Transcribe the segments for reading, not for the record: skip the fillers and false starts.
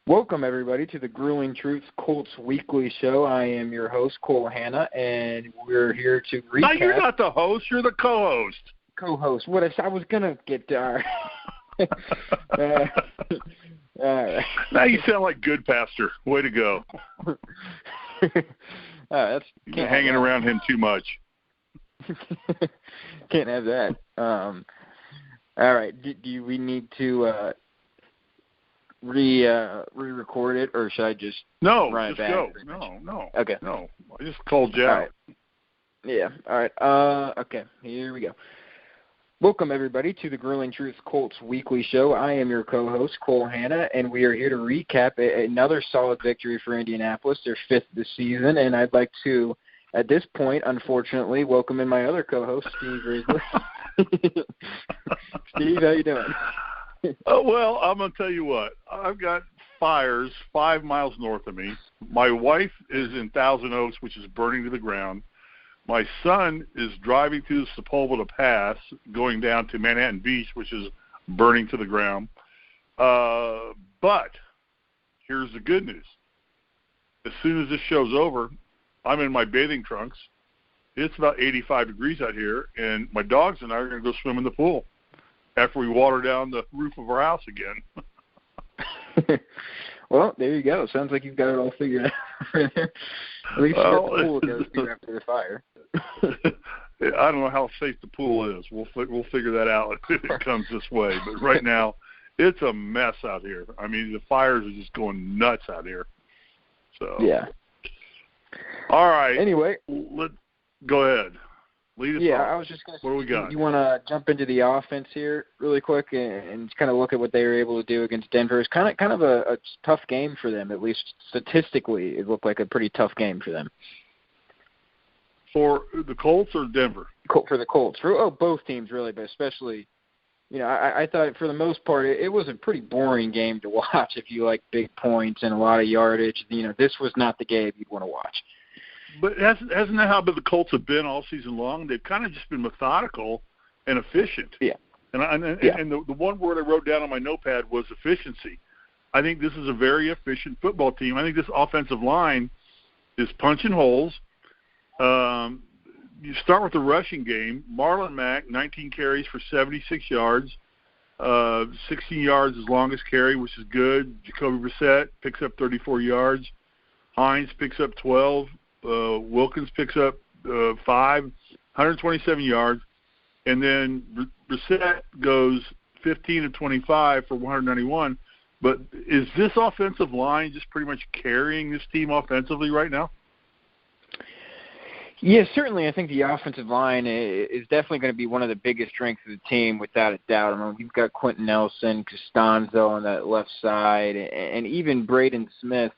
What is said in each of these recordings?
Welcome, everybody, to the Grueling Truths Colts Weekly Show. I am your host, Cole Hanna, and we're here to recap. No, you're not the host. You're the co-host. Co-host. What I was going to get to. Now you sound like good pastor. Way to go. You're hanging around him too much. Can't have that. All right. Do we need to re-record it, or should I just run it back? Go. No. Okay. No. I just called you out. Right. Yeah. All right. Okay. Here we go. Welcome, everybody, to the Grueling Truths Colts Weekly Show. I am your co-host, Cole Hanna, and we are here to recap another solid victory for Indianapolis, their fifth this season. And I'd like to, at this point, unfortunately, welcome in my other co-host, Steve Risley. Steve, how you doing? Well, I'm going to tell you what. I've got fires 5 miles north of me. My wife is in Thousand Oaks, which is burning to the ground. My son is driving through the Sepulveda Pass, going down to Manhattan Beach, which is burning to the ground. But here's the good news. As soon as this show's over, I'm in my bathing trunks. It's about 85 degrees out here, and my dogs and I are going to go swim in the pool after we water down the roof of our house again. Well, there you go. Sounds like you've got it all figured out right there. At least you got the pool to go to after the fire. I don't know how safe the pool is. We'll figure that out if it comes this way. But right now, it's a mess out here. I mean, the fires are just going nuts out here. So yeah. All right. Anyway, go ahead. Lead us off. I was just going to say, what do we got? You want to jump into the offense here really quick and kind of look at what they were able to do against Denver. It's kind of a tough game for them, at least statistically. It looked like a pretty tough game for them. For the Colts or Denver? For the Colts. For both teams, really, but especially, I thought for the most part it was a pretty boring game to watch if you like big points and a lot of yardage. This was not the game you'd want to watch. But hasn't that how the Colts have been all season long? They've kind of just been methodical and efficient. Yeah. And the one word I wrote down on my notepad was efficiency. I think this is a very efficient football team. I think this offensive line is punching holes. You start with the rushing game. Marlon Mack, 19 carries for 76 yards, 16 yards his longest carry, which is good. Jacoby Brissett picks up 34 yards. Hines picks up 12. Wilkins picks up 5, 127 yards. And then Brissett goes 15 of 25 for 191. But is this offensive line just pretty much carrying this team offensively right now? Yeah, certainly. I think the offensive line is definitely going to be one of the biggest strengths of the team, without a doubt. I mean, we've got Quentin Nelson, Costanzo on that left side, and even Braden Smith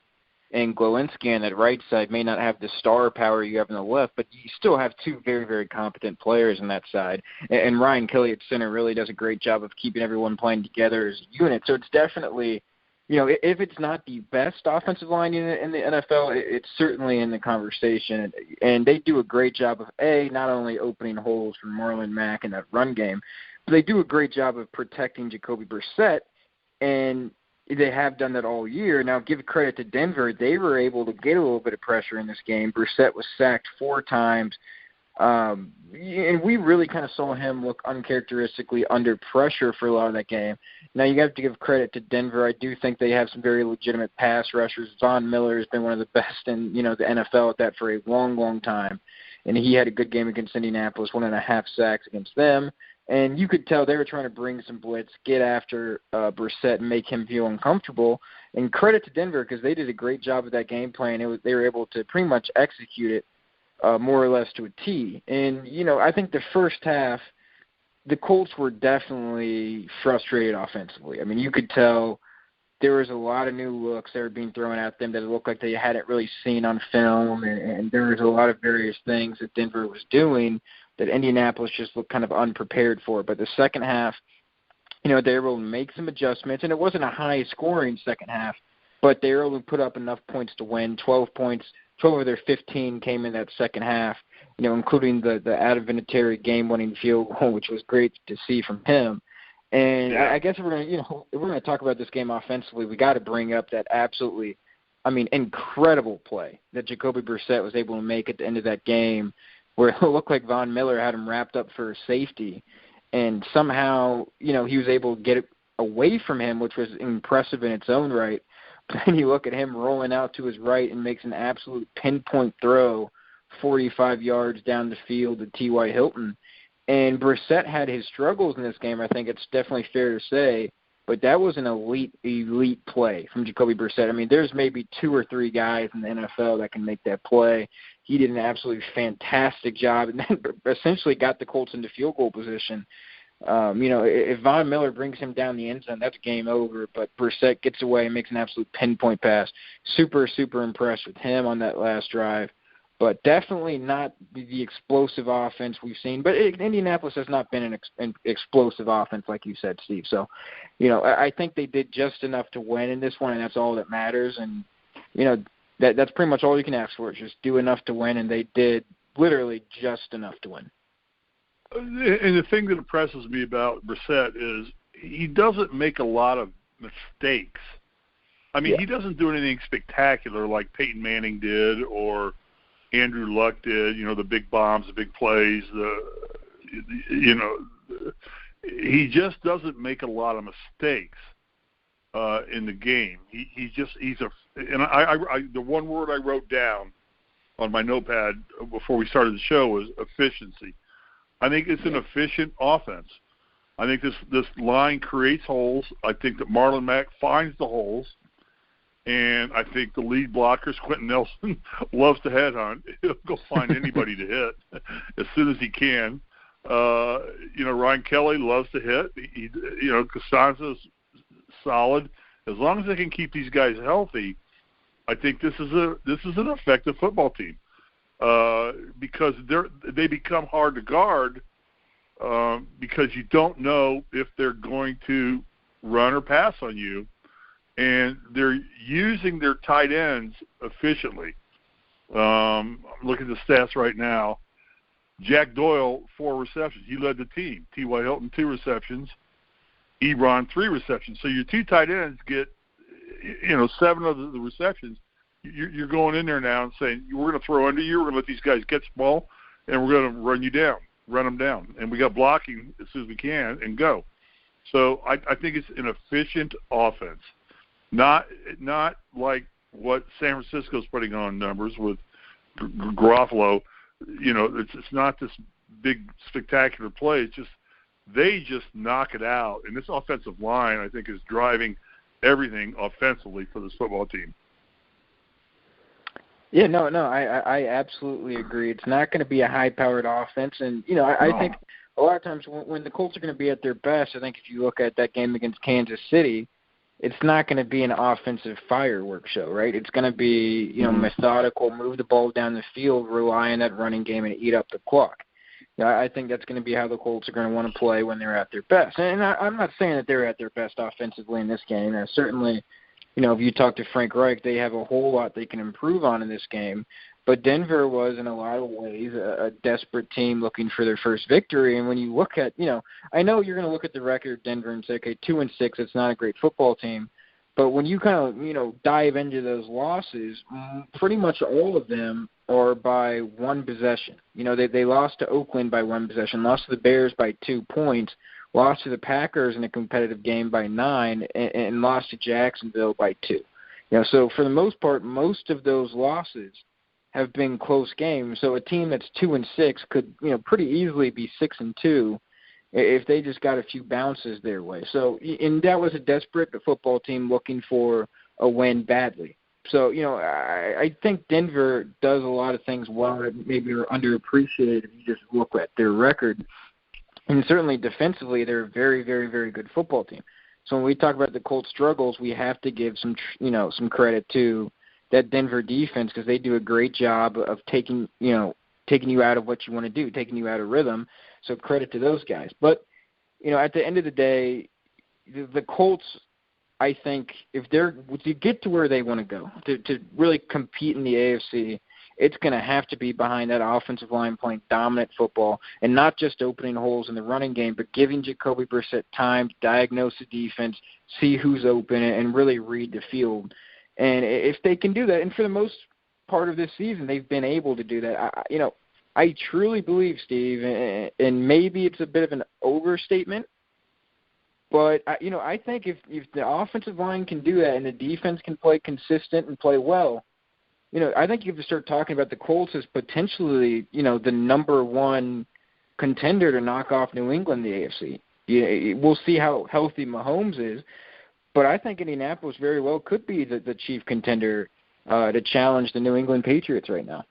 and Glowinski on that right side may not have the star power you have on the left, but you still have two very, very competent players on that side. And Ryan Kelly at center really does a great job of keeping everyone playing together as a unit. So it's definitely, if it's not the best offensive line unit in the NFL, it's certainly in the conversation. And they do a great job of, not only opening holes for Marlon Mack in that run game, but they do a great job of protecting Jacoby Brissett, and they have done that all year. Now, give credit to Denver. They were able to get a little bit of pressure in this game. Brissett was sacked 4 times. And we really kind of saw him look uncharacteristically under pressure for a lot of that game. Now, you have to give credit to Denver. I do think they have some very legitimate pass rushers. Von Miller has been one of the best in, the NFL at that for a long, long time. And he had a good game against Indianapolis, 1.5 sacks against them. And you could tell they were trying to bring some blitz, get after Brissett and make him feel uncomfortable. And credit to Denver because they did a great job of that game plan. They were able to pretty much execute it more or less to a T. And, I think the first half, the Colts were definitely frustrated offensively. I mean, you could tell there was a lot of new looks that were being thrown at them that looked like they hadn't really seen on film. And there was a lot of various things that Denver was doing that Indianapolis just looked kind of unprepared for. But the second half, they were able to make some adjustments, and it wasn't a high-scoring second half, but they were able to put up enough points to win. 12 points, 12 of their 15 came in that second half, including the Adam Vinatieri game-winning field goal, which was great to see from him. And I guess if we're gonna talk about this game offensively, we got to bring up that absolutely, incredible play that Jacoby Brissett was able to make at the end of that game, where it looked like Von Miller had him wrapped up for a safety, and somehow he was able to get it away from him, which was impressive in its own right. But then you look at him rolling out to his right and makes an absolute pinpoint throw, 45 yards down the field to T.Y. Hilton. And Brissett had his struggles in this game, I think it's definitely fair to say, but that was an elite play from Jacoby Brissett. There's maybe 2 or 3 guys in the NFL that can make that play. He did an absolutely fantastic job and then essentially got the Colts into field goal position. If Von Miller brings him down the end zone, that's game over, but Brissett gets away and makes an absolute pinpoint pass. Super, super impressed with him on that last drive. But definitely not the explosive offense we've seen. But Indianapolis has not been an explosive offense, like you said, Steve. So, I think they did just enough to win in this one, and that's all that matters. And, that's pretty much all you can ask for, is just do enough to win, and they did literally just enough to win. And the thing that impresses me about Brissett is he doesn't make a lot of mistakes. He doesn't do anything spectacular like Peyton Manning did or Andrew Luck did, the big bombs, the big plays, he just doesn't make a lot of mistakes in the game. The one word I wrote down on my notepad before we started the show was efficiency. I think it's an efficient offense. I think this line creates holes. I think that Marlon Mack finds the holes. And I think the lead blockers, Quentin Nelson, loves to headhunt. He'll go find anybody to hit as soon as he can. Ryan Kelly loves to hit. Costanza's solid. As long as they can keep these guys healthy, I think this is an effective football team because they become hard to guard because you don't know if they're going to run or pass on you. And they're using their tight ends efficiently. I'm looking at the stats right now. Jack Doyle, 4 receptions. He led the team. T.Y. Hilton, 2 receptions. Ebron, 3 receptions. So your 2 tight ends get, 7 of the receptions. You're going in there now and saying, we're going to throw under you. We're going to let these guys get the ball, and we're going to run them down. And we got blocking as soon as we can and go. So I think it's an efficient offense. Not like what San Francisco's putting on numbers with Garofalo. It's not this big spectacular play. It's just they just knock it out. And this offensive line, I think, is driving everything offensively for this football team. Yeah, no, I absolutely agree. It's not going to be a high-powered offense. And, I think a lot of times when the Colts are going to be at their best, I think if you look at that game against Kansas City, it's not going to be an offensive fireworks show, right? It's going to be, methodical, move the ball down the field, rely on that running game, and eat up the clock. I think that's going to be how the Colts are going to want to play when they're at their best. And I'm not saying that they're at their best offensively in this game. Certainly, if you talk to Frank Reich, they have a whole lot they can improve on in this game. But Denver was, in a lot of ways, a desperate team looking for their first victory. And when you look at, I know you're going to look at the record of Denver and say, okay, 2-6, it's not a great football team. But when you kind of, dive into those losses, pretty much all of them are by 1 possession. They lost to Oakland by 1 possession, lost to the Bears by 2 points, lost to the Packers in a competitive game by 9, and lost to Jacksonville by 2. So for the most part, most of those losses have been close games. So a team that's 2-6 could, pretty easily be 6-2 if they just got a few bounces their way. So, and that was a desperate football team looking for a win badly. So, I think Denver does a lot of things well that maybe are underappreciated if you just look at their record. And certainly defensively, they're a very, very, very good football team. So when we talk about the Colts' struggles, we have to give some credit to that Denver defense because they do a great job of taking you out of what you want to do, taking you out of rhythm. So credit to those guys. But, at the end of the day, the Colts, I think, if to get to where they want to go, to really compete in the AFC, it's going to have to be behind that offensive line playing dominant football and not just opening holes in the running game, but giving Jacoby Brissett time to diagnose the defense, see who's open, and really read the field. And if they can do that, and for the most part of this season they've been able to do that, I truly believe, Steve, and maybe it's a bit of an overstatement, but I think if the offensive line can do that and the defense can play consistent and play well, I think you have to start talking about the Colts as potentially, the number one contender to knock off New England in the AFC. We'll see how healthy Mahomes is, but I think Indianapolis very well could be the chief contender to challenge the New England Patriots right now.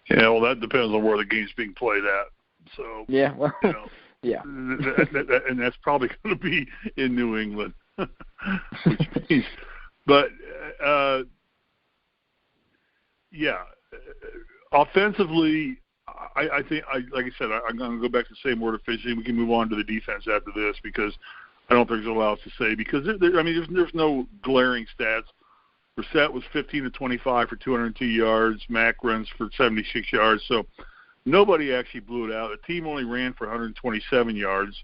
Yeah, well, that depends on where the game's being played at. So yeah, well, yeah, and that's probably going to be in New England, which means, but offensively, I think, like I said, I'm going to go back to the same word efficiency. We can move on to the defense after this because I don't think there's a lot else to say because there's no glaring stats. Brissett was 15 to 25 for 202 yards. Mack runs for 76 yards. So nobody actually blew it out. The team only ran for 127 yards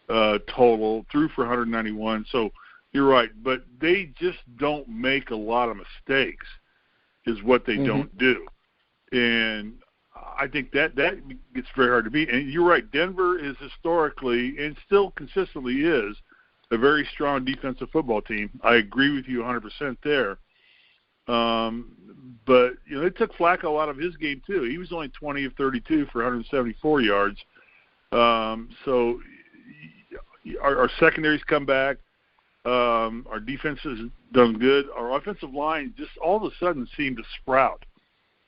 total, threw for 191. So you're right. But they just don't make a lot of mistakes is what they don't do. And I think that gets very hard to beat. And you're right. Denver is historically and still consistently is a very strong defensive football team. I agree with you 100% there. But, it took Flacco out of his game, too. He was only 20 of 32 for 174 yards. So our secondaries come back. Our defense has done good. Our offensive line just all of a sudden seemed to sprout.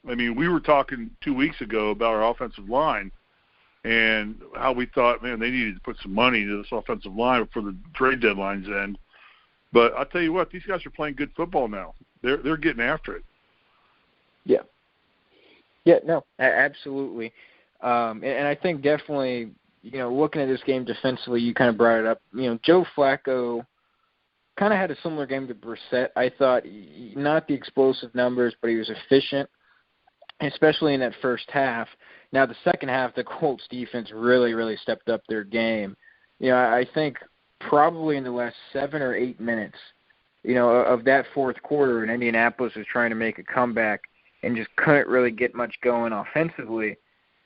I mean, we were talking 2 weeks ago about our offensive line and how we thought, man, they needed to put some money into this offensive line before the trade deadline's end. But I'll tell you what, these guys are playing good football now. They're getting after it. Yeah. Yeah, no, absolutely. And I think definitely, looking at this game defensively, you kind of brought it up. Joe Flacco kind of had a similar game to Brissett. I thought not the explosive numbers, but he was efficient, especially in that first half. Now, the second half, the Colts defense really, really stepped up their game. I think probably in the last 7 or 8 minutes, of that fourth quarter, and Indianapolis was trying to make a comeback and just couldn't really get much going offensively.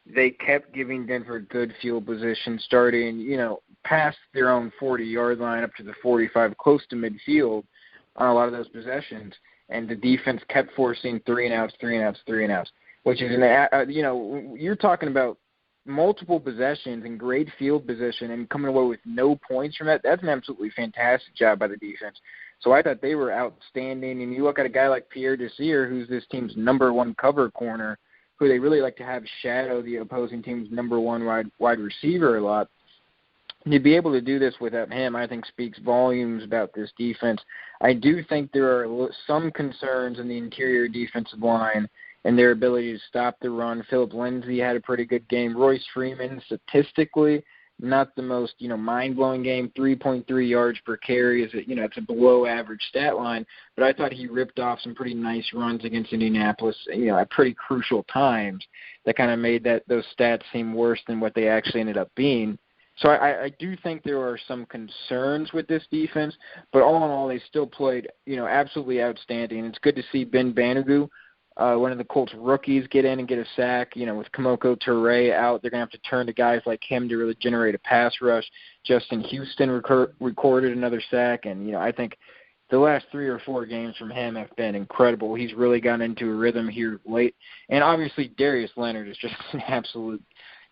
They kept giving Denver good field position, starting, past their own 40-yard line up to the 45, close to midfield on a lot of those possessions. And the defense kept forcing 3-and-outs, which is, you're talking about multiple possessions and great field position and coming away with no points from that. That's an absolutely fantastic job by the defense. So I thought they were outstanding. And you look at a guy like Pierre Desir, who's this team's number one cover corner, who they really like to have shadow the opposing team's number one wide receiver a lot. And to be able to do this without him, I think speaks volumes about this defense. I do think there are some concerns in the interior defensive line and their ability to stop the run. Philip Lindsay had a pretty good game. Royce Freeman, statistically, not the most, mind-blowing game. 3.3 yards per carry is it's a below-average stat line. But I thought he ripped off some pretty nice runs against Indianapolis, at pretty crucial times that kind of made those stats seem worse than what they actually ended up being. So I do think there are some concerns with this defense, but all in all, they still played, absolutely outstanding. It's good to see Ben Banogu, one of the Colts rookies, get in and get a sack. With Kamoko Toure out, they're going to have to turn to guys like him to really generate a pass rush. Justin Houston recorded another sack, and, I think the last 3 or 4 games from him have been incredible. He's really gotten into a rhythm here late. And obviously Darius Leonard is just an absolute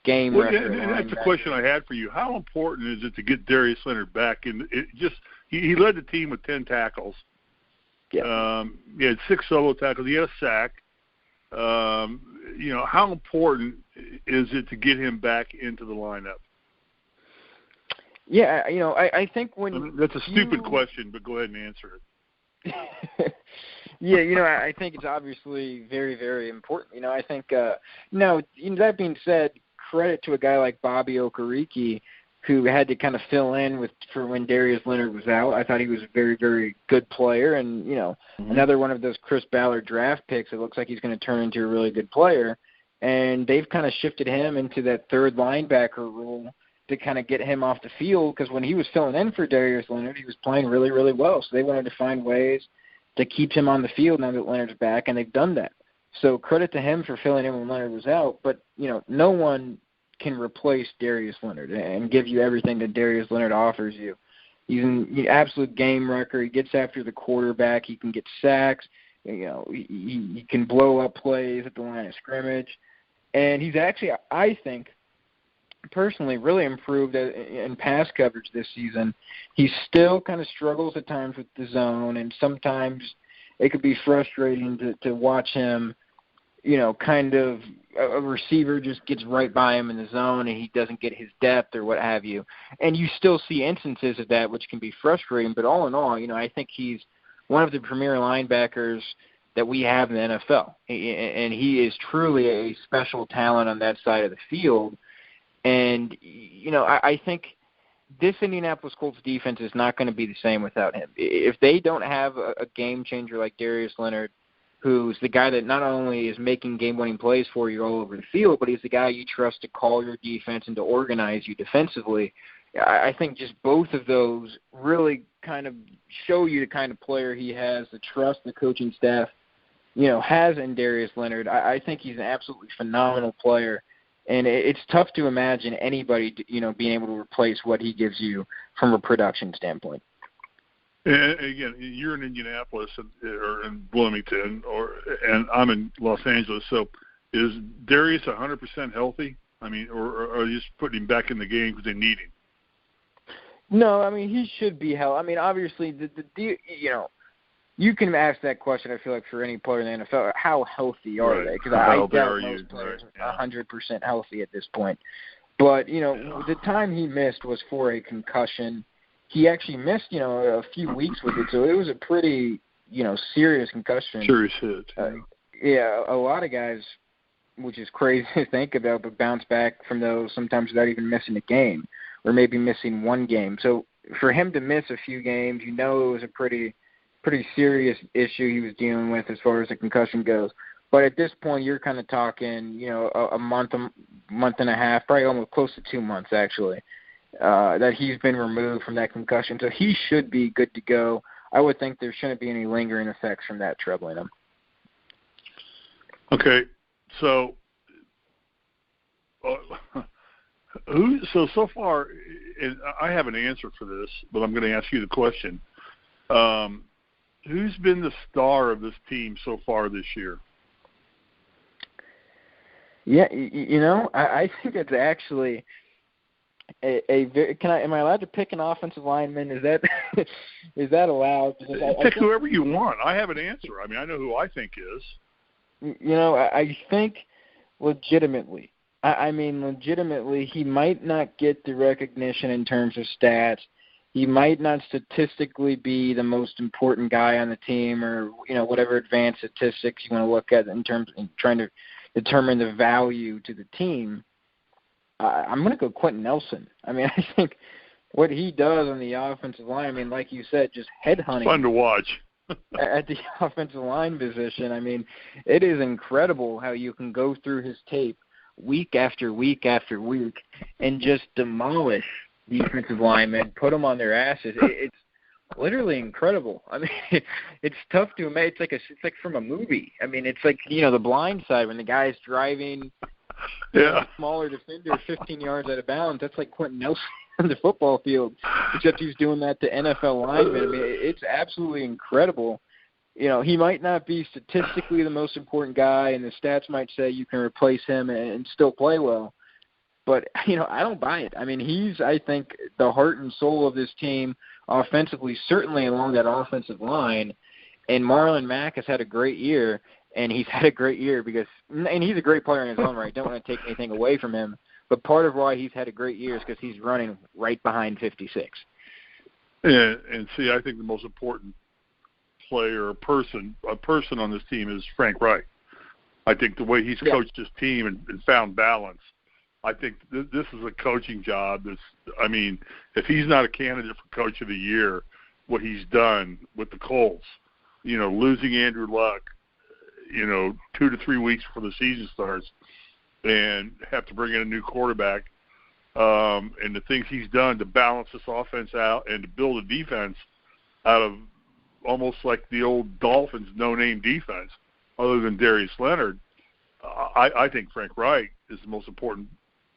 game record. And that's the question I had for you. How important is it to get Darius Leonard back? And he led the team with 10 tackles. Yeah. He had 6 solo tackles. He had a sack. How important is it to get him back into the lineup? Yeah, I think when that's a stupid question, but go ahead and answer it. Yeah, I think it's obviously very, very important. I think that being said, credit to a guy like Bobby Okereke, who had to kind of fill in for when Darius Leonard was out. I thought he was a very, very good player, and another one of those Chris Ballard draft picks. It looks like he's going to turn into a really good player, and they've kind of shifted him into that third linebacker role to kind of get him off the field, because when he was filling in for Darius Leonard, he was playing really, really well. So they wanted to find ways to keep him on the field now that Leonard's back, and they've done that. So credit to him for filling in when Leonard was out, but no one can replace Darius Leonard and give you everything that Darius Leonard offers you. He's an absolute game wrecker. He gets after the quarterback. He can get sacks. He can blow up plays at the line of scrimmage. And he's actually, I think, personally really improved in pass coverage this season. He still kind of struggles at times with the zone, and sometimes it could be frustrating to watch him, kind of a receiver just gets right by him in the zone and he doesn't get his depth or what have you. And you still see instances of that, which can be frustrating. But all in all, I think he's one of the premier linebackers that we have in the NFL. And he is truly a special talent on that side of the field. And, I think this Indianapolis Colts defense is not going to be the same without him. If they don't have a game changer like Darius Leonard, who's the guy that not only is making game-winning plays for you all over the field, but he's the guy you trust to call your defense and to organize you defensively, I think just both of those really kind of show you the kind of player he has, the trust the coaching staff, has in Darius Leonard. I think he's an absolutely phenomenal player. And it's tough to imagine anybody, being able to replace what he gives you from a production standpoint. And again, you're in Indianapolis or in Bloomington, and I'm in Los Angeles. So, is Darius 100% healthy? I mean, or are you just putting him back in the game because they need him? No, I mean he should be healthy. I mean, obviously, you can ask that question. I feel like for any player in the NFL, how healthy are they? Because I doubt most players are 100% healthy at this point. But the time he missed was for a concussion. He actually missed a few weeks with it, so it was a pretty serious concussion. Serious hit. Yeah, a lot of guys, which is crazy to think about, but bounce back from those sometimes without even missing a game, or maybe missing one game. So for him to miss a few games, it was a pretty serious issue he was dealing with as far as the concussion goes. But at this point, you're kind of talking, a month and a half, probably almost close to 2 months actually, that he's been removed from that concussion. So he should be good to go. I would think there shouldn't be any lingering effects from that troubling him. Okay, so so far, and I have an answer for this, but I'm going to ask you the question. Who's been the star of this team so far this year? Yeah, I think it's actually am I allowed to pick an offensive lineman? Is that allowed? Pick whoever you want. I have an answer. I mean, I know who I think is. I think legitimately. Legitimately, he might not get the recognition in terms of stats. He might not statistically be the most important guy on the team, or whatever advanced statistics you want to look at in terms of trying to determine the value to the team. I'm going to go Quentin Nelson. I think what he does on the offensive line, like you said, just headhunting. Fun to watch. At the offensive line position, it is incredible how you can go through his tape week after week after week and just demolish defensive linemen, put them on their asses. It's literally incredible. It's tough to imagine. It's like from a movie. It's like The Blind Side when the guy's driving a smaller defender 15 yards out of bounds. That's like Quentin Nelson on the football field, except he's doing that to NFL linemen. It's absolutely incredible. He might not be statistically the most important guy, and the stats might say you can replace him and still play well. But, I don't buy it. He's, I think, the heart and soul of this team offensively, certainly along that offensive line. And Marlon Mack has had a great year, and he's had a great year and he's a great player in his own right. Don't want to take anything away from him. But part of why he's had a great year is because he's running right behind 56. And see, I think the most important player, a person on this team is Frank Reich. I think the way he's coached his team and found balance I think this is a coaching job. If he's not a candidate for Coach of the Year, what he's done with the Colts, losing Andrew Luck, 2 to 3 weeks before the season starts, and have to bring in a new quarterback, and the things he's done to balance this offense out and to build a defense out of almost like the old Dolphins no-name defense, other than Darius Leonard, I think Frank Reich is the most important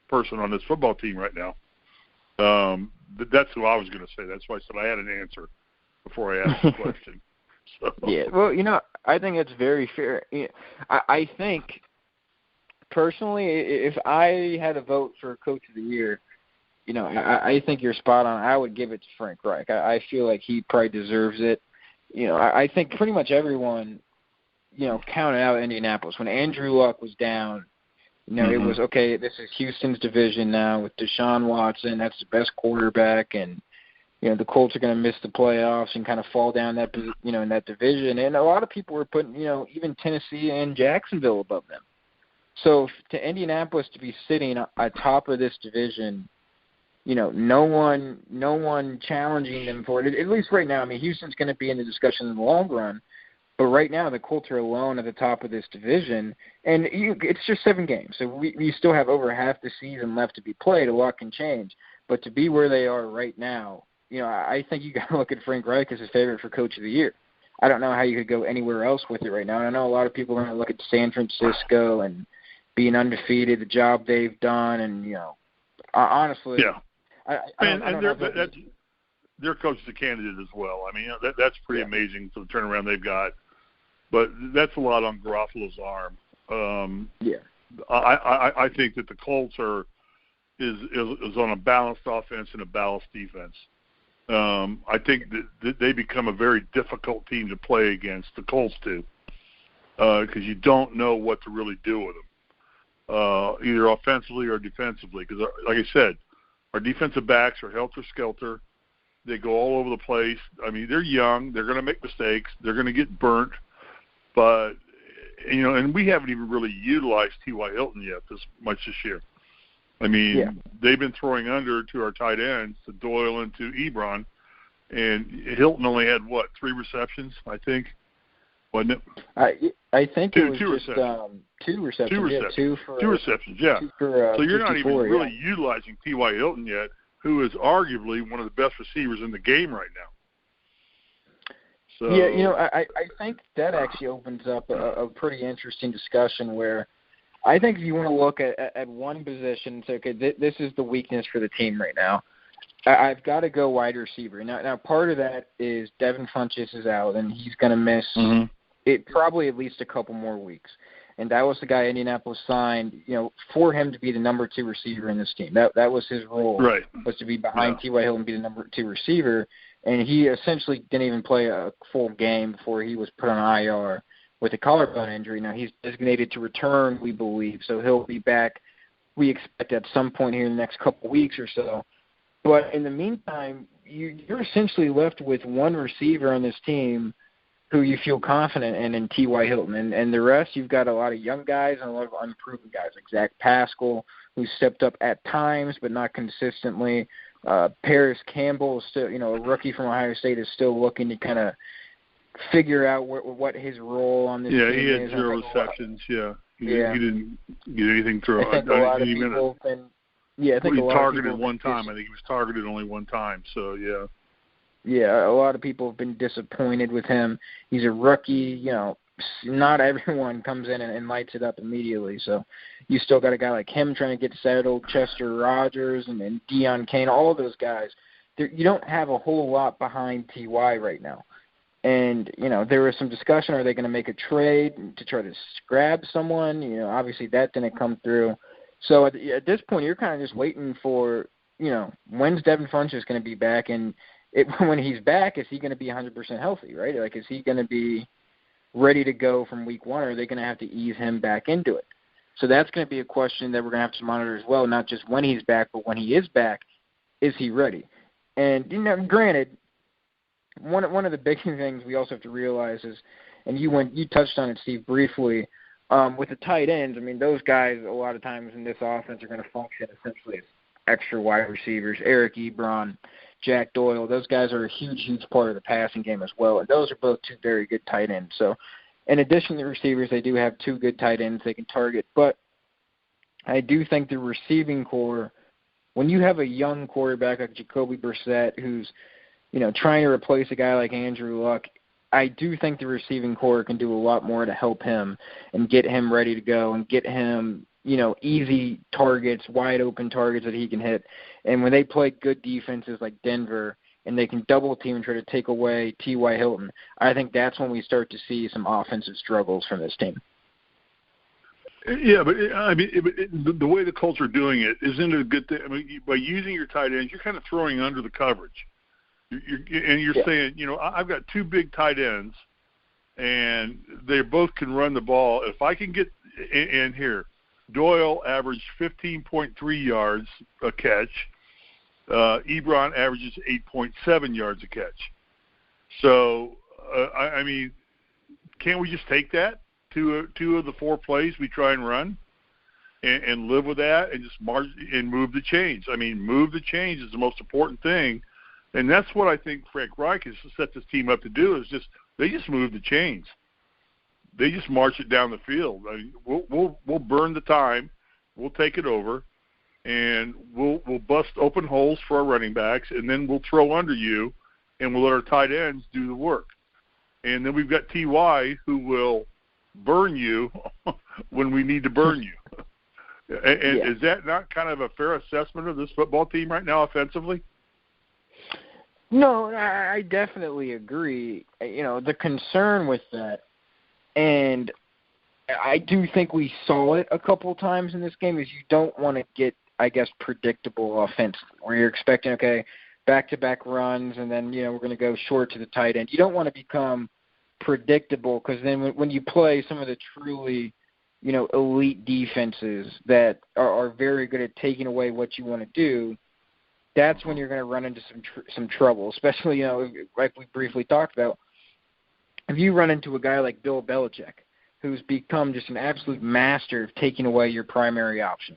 person on this football team right now. That's who I was going to say. That's why I said I had an answer before I asked the question. So. Yeah, well, I think it's very fair. I think, personally, if I had a vote for Coach of the Year, I think you're spot on. I would give it to Frank Reich. I feel like he probably deserves it. I think pretty much everyone, counted out Indianapolis. When Andrew Luck was down, it was, okay, this is Houston's division now with Deshaun Watson. That's the best quarterback, and, the Colts are going to miss the playoffs and kind of fall down that, in that division. And a lot of people were putting, even Tennessee and Jacksonville above them. So to Indianapolis to be sitting atop of this division, no one challenging them for it, at least right now. Houston's going to be in the discussion in the long run, but right now the Colts are alone at the top of this division, and it's just 7 games. So we still have over half the season left to be played. A lot can change, but to be where they are right now, I think you got to look at Frank Reich as his favorite for Coach of the Year. I don't know how you could go anywhere else with it right now. And I know a lot of people are going to look at San Francisco and being undefeated, the job they've done, and honestly, yeah. Their coach is a candidate as well. That's pretty amazing for the turnaround they've got. But that's a lot on Garoppolo's arm. I think that the Colts is on a balanced offense and a balanced defense. I think that they become a very difficult team to play against. The Colts do, because you don't know what to really do with them, either offensively or defensively. Because, like I said, our defensive backs are helter-skelter. They go all over the place. They're young. They're going to make mistakes. They're going to get burnt. But, and we haven't even really utilized T.Y. Hilton yet this year. They've been throwing under to our tight ends, to Doyle and to Ebron, and Hilton only had, 3 receptions, I think, wasn't it? I think it was two just receptions. 2 receptions. Two receptions. Yeah, two receptions, yeah. So you're not even really utilizing T.Y. Hilton yet, who is arguably one of the best receivers in the game right now. So, I think that actually opens up a pretty interesting discussion where I think if you want to look at one position and say, okay, this is the weakness for the team right now, I've got to go wide receiver. Now part of that is Devin Funchess is out, and he's going to miss it probably at least a couple more weeks. And that was the guy Indianapolis signed, for him to be the number 2 receiver in this team. That was his role, right, was to be behind T.Y. Hilton and be the number 2 receiver. And he essentially didn't even play a full game before he was put on IR with a collarbone injury. Now he's designated to return, we believe, so he'll be back, we expect, at some point here in the next couple of weeks or so. But in the meantime, you're essentially left with one receiver on this team who you feel confident in T.Y. Hilton. And the rest, you've got a lot of young guys and a lot of unproven guys, like Zach Pascal, who stepped up at times but not consistently. Paris Campbell is still, a rookie from Ohio State, is still looking to kind of figure out what his role on this team is. Yeah, he had 0 receptions, He didn't get anything through. I think a lot of people have been – I think he targeted one time. I think he was targeted only one time, so, yeah. Yeah, a lot of people have been disappointed with him. He's a rookie. Not everyone comes in and lights it up immediately. So you still got a guy like him trying to get settled, Chester Rogers and Deion Kane, all of those guys. You don't have a whole lot behind T.Y. right now. And, there was some discussion, are they going to make a trade to try to grab someone? Obviously that didn't come through. So at this point, you're kind of just waiting for, when's Devin Funchess going to be back? And when he's back, is he going to be 100% healthy, right? Like, is he going to be ready to go from week 1, or are they going to have to ease him back into it? So that's going to be a question that we're going to have to monitor as well, not just when he's back, but when he is back, is he ready? And, granted, one of the big things we also have to realize is, and you touched on it, Steve, briefly, With the tight ends, I mean, those guys a lot of times in this offense are going to function essentially as extra wide receivers. Eric Ebron, Jack Doyle, those guys are a huge, huge part of the passing game as well. And those are both two very good tight ends. So in addition to the receivers, they do have two good tight ends they can target. But I do think the receiving core, when you have a young quarterback like Jacoby Brissett who's, trying to replace a guy like Andrew Luck, I do think the receiving core can do a lot more to help him and get him ready to go and get him, easy targets, wide open targets that he can hit. And when they play good defenses like Denver and they can double team and try to take away T.Y. Hilton, I think that's when we start to see some offensive struggles from this team. Yeah, but the way the Colts are doing it isn't a good thing. I mean, by using your tight ends, you're kind of throwing under the coverage. You're saying, I've got two big tight ends, and they both can run the ball. If I can get in here, Doyle averaged 15.3 yards a catch. Ebron averages 8.7 yards a catch. So, can't we just take that? Two of the four plays we try and run and live with that and just march and move the chains. I mean, move the chains is the most important thing. And that's what I think Frank Reich has set this team up to do is they just move the chains. They just march it down the field. I mean, we'll burn the time. We'll take it over, and we'll bust open holes for our running backs, and then we'll throw under you, and we'll let our tight ends do the work. And then we've got T.Y. who will burn you when we need to burn you. And Is that not kind of a fair assessment of this football team right now offensively? No, I definitely agree. The concern with that, and I do think we saw it a couple of times in this game, is you don't want to get, I guess, predictable offense where you're expecting, okay, back-to-back runs, and then, we're going to go short to the tight end. You don't want to become predictable because then when you play some of the truly, elite defenses that are very good at taking away what you want to do, that's when you're going to run into some trouble, especially, like we briefly talked about. If you run into a guy like Bill Belichick, who's become just an absolute master of taking away your primary option.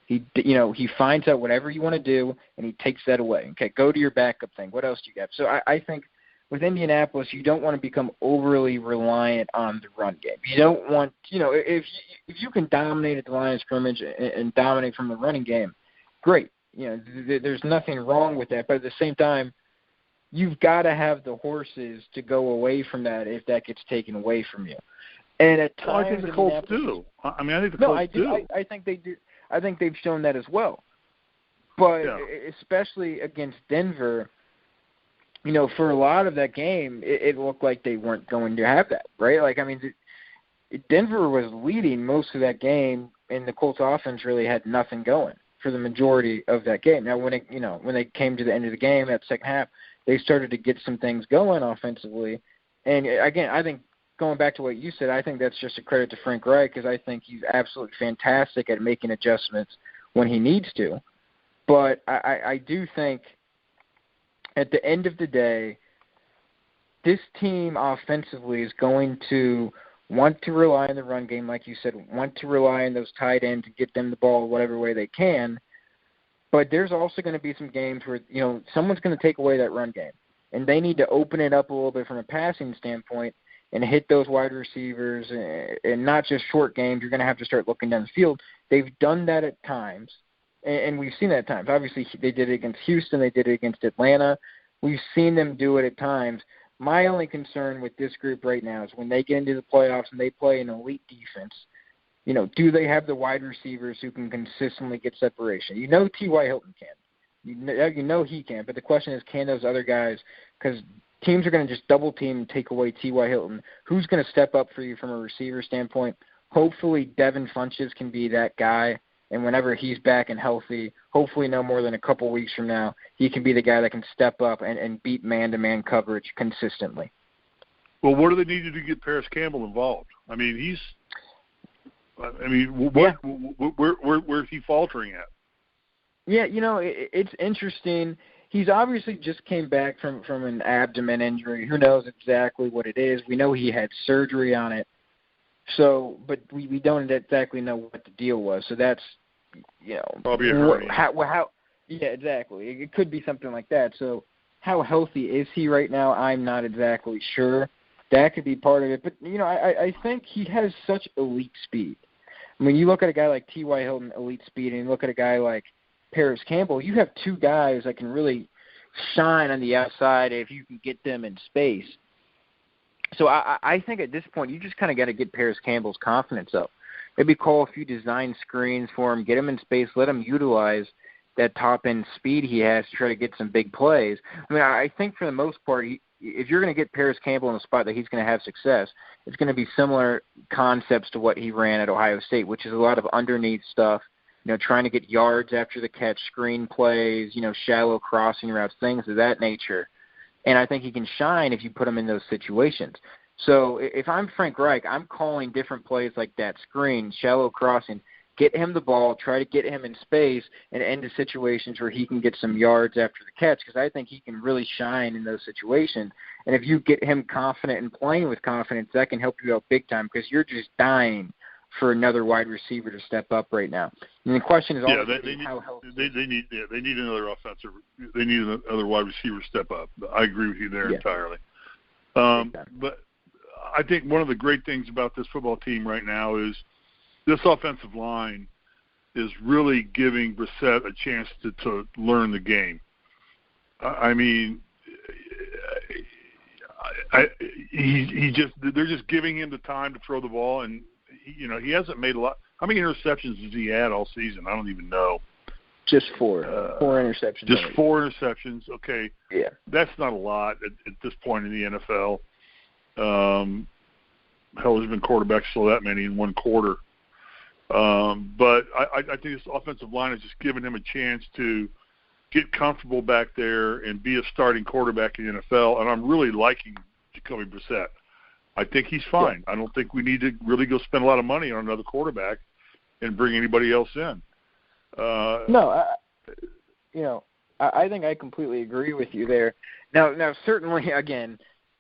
He finds out whatever you want to do, and he takes that away. Okay, go to your backup thing. What else do you got? So I think with Indianapolis, you don't want to become overly reliant on the run game. You don't want, if you can dominate at the line of scrimmage and dominate from the running game, great. There's nothing wrong with that. But at the same time, you've got to have the horses to go away from that if that gets taken away from you. And at times, I think the Colts do. I think the Colts do. I think they do. I think they've shown that as well. But especially against Denver, for a lot of that game, it looked like they weren't going to have that, right? Denver was leading most of that game, and the Colts offense really had nothing going for the majority of that game. Now, when they came to the end of the game, that second half, they started to get some things going offensively. And again, I think going back to what you said, I think that's just a credit to Frank Reich because I think he's absolutely fantastic at making adjustments when he needs to. But I do think at the end of the day, this team offensively is going to want to rely on the run game, like you said, want to rely on those tight ends to get them the ball whatever way they can. But there's also going to be some games where, someone's going to take away that run game. And they need to open it up a little bit from a passing standpoint and hit those wide receivers and not just short games. You're going to have to start looking down the field. They've done that at times, and we've seen that at times. Obviously, they did it against Houston. They did it against Atlanta. We've seen them do it at times. My only concern with this group right now is when they get into the playoffs and they play an elite defense, do they have the wide receivers who can consistently get separation? T.Y. Hilton can. He can. But the question is, can those other guys, because teams are going to just double team and take away T.Y. Hilton. Who's going to step up for you from a receiver standpoint? Hopefully Devin Funchess can be that guy, and whenever he's back and healthy, hopefully no more than a couple weeks from now, he can be the guy that can step up and beat man-to-man coverage consistently. Well, what do they need to do to get Paris Campbell involved? Where's he faltering at? Yeah, it's interesting. He's obviously just came back from an abdomen injury. Who knows exactly what it is? We know he had surgery on it. So, but we don't exactly know what the deal was. So that's, probably a hernia. How yeah, exactly. It could be something like that. So how healthy is he right now? I'm not exactly sure. That could be part of it. But, I think he has such elite speed. I mean, you look at a guy like T.Y. Hilton, elite speed, and you look at a guy like Paris Campbell, you have two guys that can really shine on the outside if you can get them in space. So I think at this point you just kind of got to get Paris Campbell's confidence up. Maybe call a few design screens for him, get him in space, let him utilize that top-end speed he has to try to get some big plays. I mean, I think for the most part, if you're going to get Paris Campbell in a spot that he's going to have success, it's going to be similar concepts to what he ran at Ohio State, which is a lot of underneath stuff, trying to get yards after the catch, screen plays, shallow crossing routes, things of that nature. And I think he can shine if you put him in those situations. So if I'm Frank Reich, I'm calling different plays like that, screen, shallow crossing, get him the ball, try to get him in space, and into situations where he can get some yards after the catch, because I think he can really shine in those situations. And if you get him confident and playing with confidence, that can help you out big time, because you're just dying for another wide receiver to step up right now. And the question is how healthy. They need another offensive. They need another wide receiver step up. I agree with you there entirely. But I think one of the great things about this football team right now is this offensive line is really giving Brissett a chance to learn the game. I mean, they're just giving him the time to throw the ball, and he hasn't made a lot. How many interceptions has he had all season? I don't even know. Just four. 4 interceptions. Just 4 interceptions. Okay. Yeah. That's not a lot at this point in the NFL. Hell, there's been quarterbacks still that many in one quarter. But I think this offensive line is just giving him a chance to get comfortable back there and be a starting quarterback in the NFL. And I'm really liking Jacoby Brissett. I think he's fine. Yeah. I don't think we need to really go spend a lot of money on another quarterback and bring anybody else in. I think I completely agree with you there. Now, certainly, again,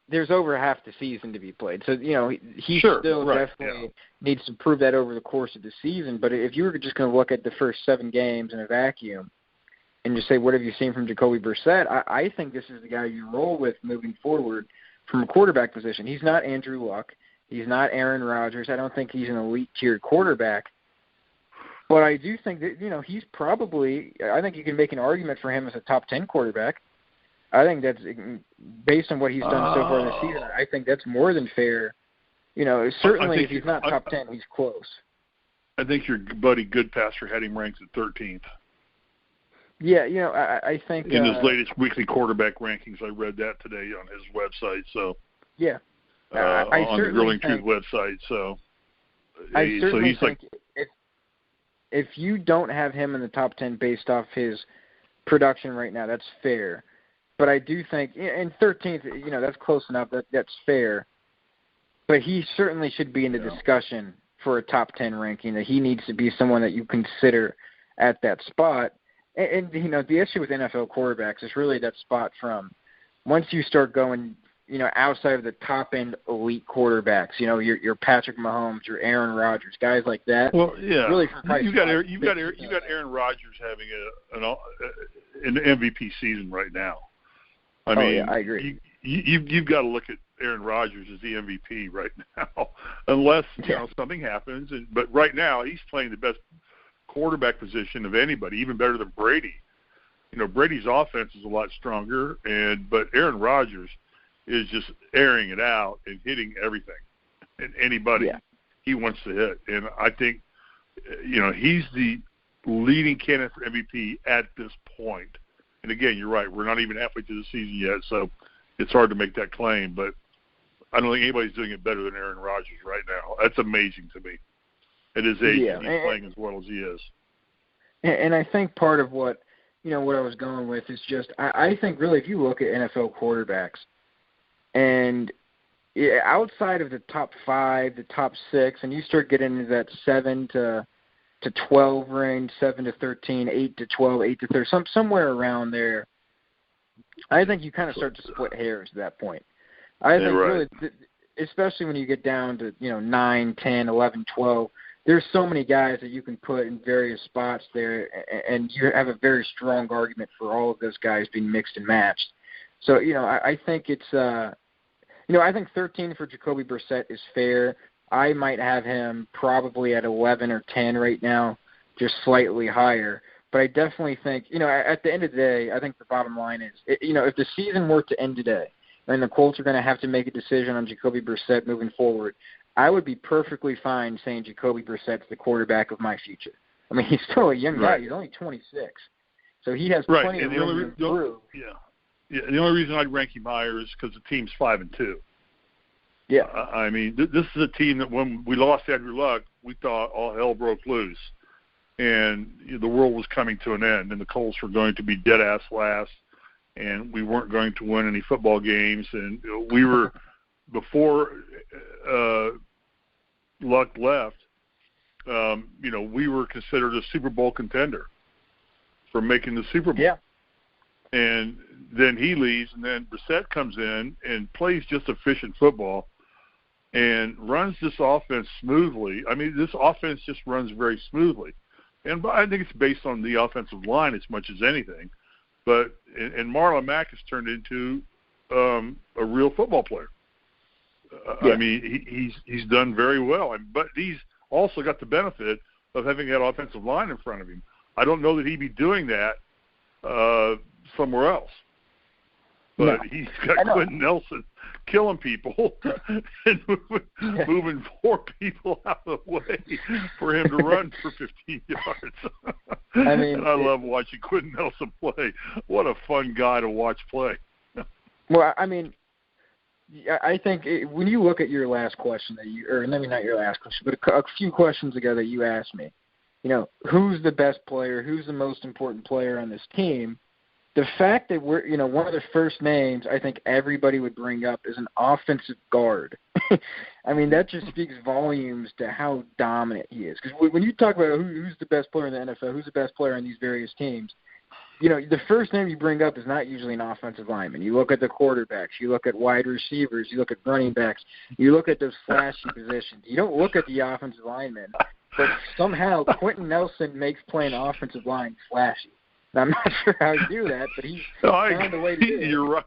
there's over half the season to be played. So, he still definitely needs to prove that over the course of the season. But if you were just going to look at the first 7 games in a vacuum and just say, what have you seen from Jacoby Brissett, I think this is the guy you roll with moving forward from a quarterback position. He's not Andrew Luck. He's not Aaron Rodgers. I don't think he's an elite-tier quarterback. But I do think that, he's probably – I think you can make an argument for him as a top 10 quarterback. I think that's based on what he's done so far this season. I think that's more than fair. Certainly if he's not top 10, he's close. I think your buddy Goodpasser had him ranked at 13th. Yeah, I think in his latest weekly quarterback rankings, I read that today on his website. So yeah, on the Grilling Truth website. So I certainly think if you don't have him in the top 10 based off his production right now, that's fair. But I do think in 13th, that's close enough. That's fair. But he certainly should be in the discussion for a top 10 ranking. That he needs to be someone that you consider at that spot. And the issue with NFL quarterbacks is really that spot from once you start going, outside of the top end elite quarterbacks, your Patrick Mahomes, your Aaron Rodgers, guys like that. Well, yeah, really you got Aaron Rodgers having an MVP season right now. I mean, I agree. You've got to look at Aaron Rodgers as the MVP right now, unless something happens. But right now, he's playing the best quarterback position of anybody, even better than Brady. Brady's offense is a lot stronger, but Aaron Rodgers is just airing it out and hitting everything and anybody he wants to hit. And I think, he's the leading candidate for MVP at this point. And again, you're right. We're not even halfway through the season yet, so it's hard to make that claim. But I don't think anybody's doing it better than Aaron Rodgers right now. That's amazing to me. At his age, he's playing as well as he is. And I think part of what I was going with is just I think really if you look at NFL quarterbacks and outside of the top 5, the top 6, and you start getting into that 7 to 12 range, 7 to 13, 8 to 12, 8 to 30, somewhere around there, I think you kind of start to split hairs at that point. I think really especially when you get down to 9, 10, 11, 12. There's so many guys that you can put in various spots there, and you have a very strong argument for all of those guys being mixed and matched. So I think it's I think 13 for Jacoby Brissett is fair. I might have him probably at 11 or 10 right now, just slightly higher. But I definitely think, at the end of the day, I think the bottom line is, if the season were to end today and the Colts are going to have to make a decision on Jacoby Brissett moving forward, I would be perfectly fine saying Jacoby Brissett's the quarterback of my future. I mean, he's still a young guy. He's only 26. So he has plenty of room to improve. Yeah, the only reason I'd rank him higher is because the team's 5-2. Yeah. I mean, this is a team that when we lost Andrew Luck, we thought all hell broke loose. And the world was coming to an end, and the Colts were going to be dead-ass last, and we weren't going to win any football games. And we were, before Luck left, we were considered a Super Bowl contender for making the Super Bowl. Yeah. And then he leaves, and then Brissett comes in and plays just efficient football and runs this offense smoothly. I mean, this offense just runs very smoothly. And I think it's based on the offensive line as much as anything. But and Marlon Mack has turned into a real football player. Yeah. I mean, he's done very well. But he's also got the benefit of having that offensive line in front of him. I don't know that he'd be doing that somewhere else. But he's got Quentin Nelson killing people and moving 4 people out of the way for him to run for 15 yards. I mean, and I love watching Quentin Nelson play. What a fun guy to watch play. Well, I mean, I think when you look at your last question maybe not your last question, but a few questions ago that you asked me, who's the best player, who's the most important player on this team? The fact that we're, one of the first names I think everybody would bring up is an offensive guard. I mean, that just speaks volumes to how dominant he is. Because when you talk about who's the best player in the NFL, who's the best player on these various teams, the first name you bring up is not usually an offensive lineman. You look at the quarterbacks, you look at wide receivers, you look at running backs, you look at those flashy positions. You don't look at the offensive linemen, but somehow Quentin Nelson makes playing offensive line flashy. I'm not sure how he do that, but he's found a way to do it. You're right.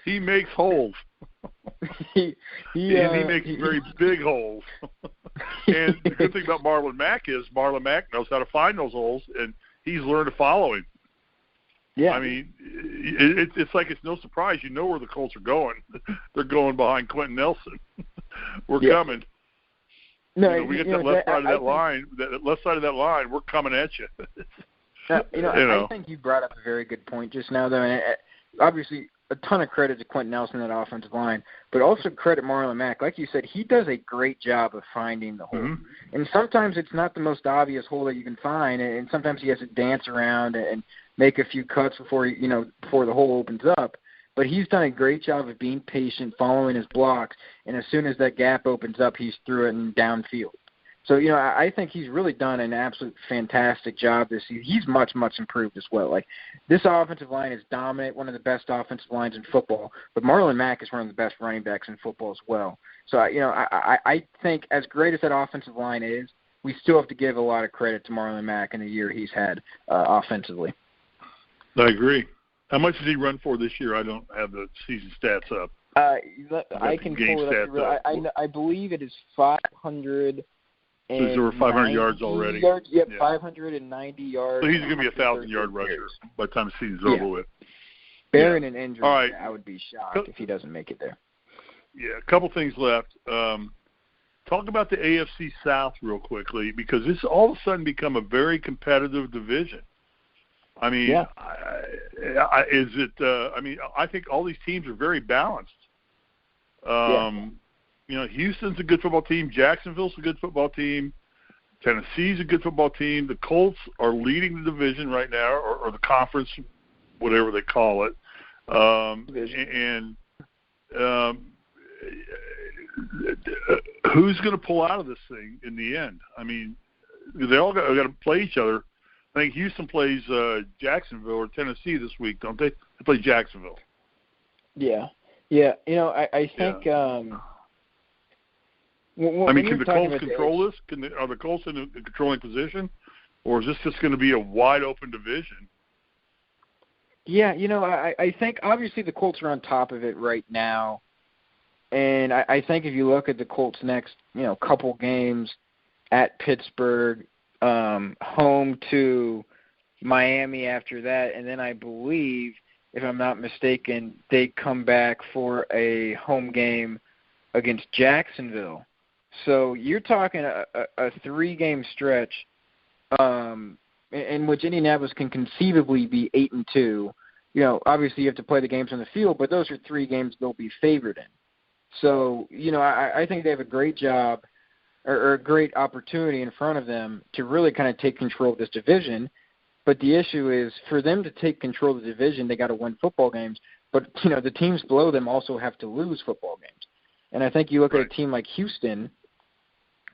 He makes holes. He makes very big holes. And the good thing about Marlon Mack is Marlon Mack knows how to find those holes, and he's learned to follow him. Yeah. I mean, it's like it's no surprise. You know where the Colts are going. They're going behind Quentin Nelson. We're coming. No, we get that left side of that line. That left side of that line, we're coming at you. I think you brought up a very good point just now, though. And obviously, a ton of credit to Quentin Nelson in that offensive line, but also credit Marlon Mack. Like you said, he does a great job of finding the hole. Mm-hmm. And sometimes it's not the most obvious hole that you can find, and sometimes he has to dance around and make a few cuts before the hole opens up. But he's done a great job of being patient, following his blocks, and as soon as that gap opens up, he's through it and downfield. So, I think he's really done an absolute fantastic job this season. He's much, much improved as well. Like, this offensive line is dominant, one of the best offensive lines in football. But Marlon Mack is one of the best running backs in football as well. So, I think as great as that offensive line is, we still have to give a lot of credit to Marlon Mack in the year he's had offensively. I agree. How much did he run for this year? I don't have the season stats up. I can pull it up. I believe it is 500. So he's over 500 yards already. 590 yards. So he's going to be a 1,000-yard rusher by the time the season's over with. Barring an injury, all right. I would be shocked if he doesn't make it there. Yeah, a couple things left. Talk about the AFC South real quickly, because this all of a sudden become a very competitive division. I mean, I think all these teams are very balanced. Houston's a good football team. Jacksonville's a good football team. Tennessee's a good football team. The Colts are leading the division right now, or the conference, whatever they call it. Who's going to pull out of this thing in the end? I mean, they all got to play each other. I think Houston plays Jacksonville or Tennessee this week, don't they? They play Jacksonville. Yeah. Yeah, I think. Yeah. Can the Colts control this? Are the Colts in a controlling position, or is this just going to be a wide open division? Yeah, I think obviously the Colts are on top of it right now, and I think if you look at the Colts' next, couple games at Pittsburgh, home to Miami after that, and then I believe, if I'm not mistaken, they come back for a home game against Jacksonville. So you're talking a 3-game stretch in which Indianapolis can conceivably be 8-2. Obviously you have to play the games on the field, but those are 3 games they'll be favored in. So, I think they have a great job or a great opportunity in front of them to really kind of take control of this division. But the issue is for them to take control of the division, they got to win football games. But, the teams below them also have to lose football games. And I think you look at a team like Houston,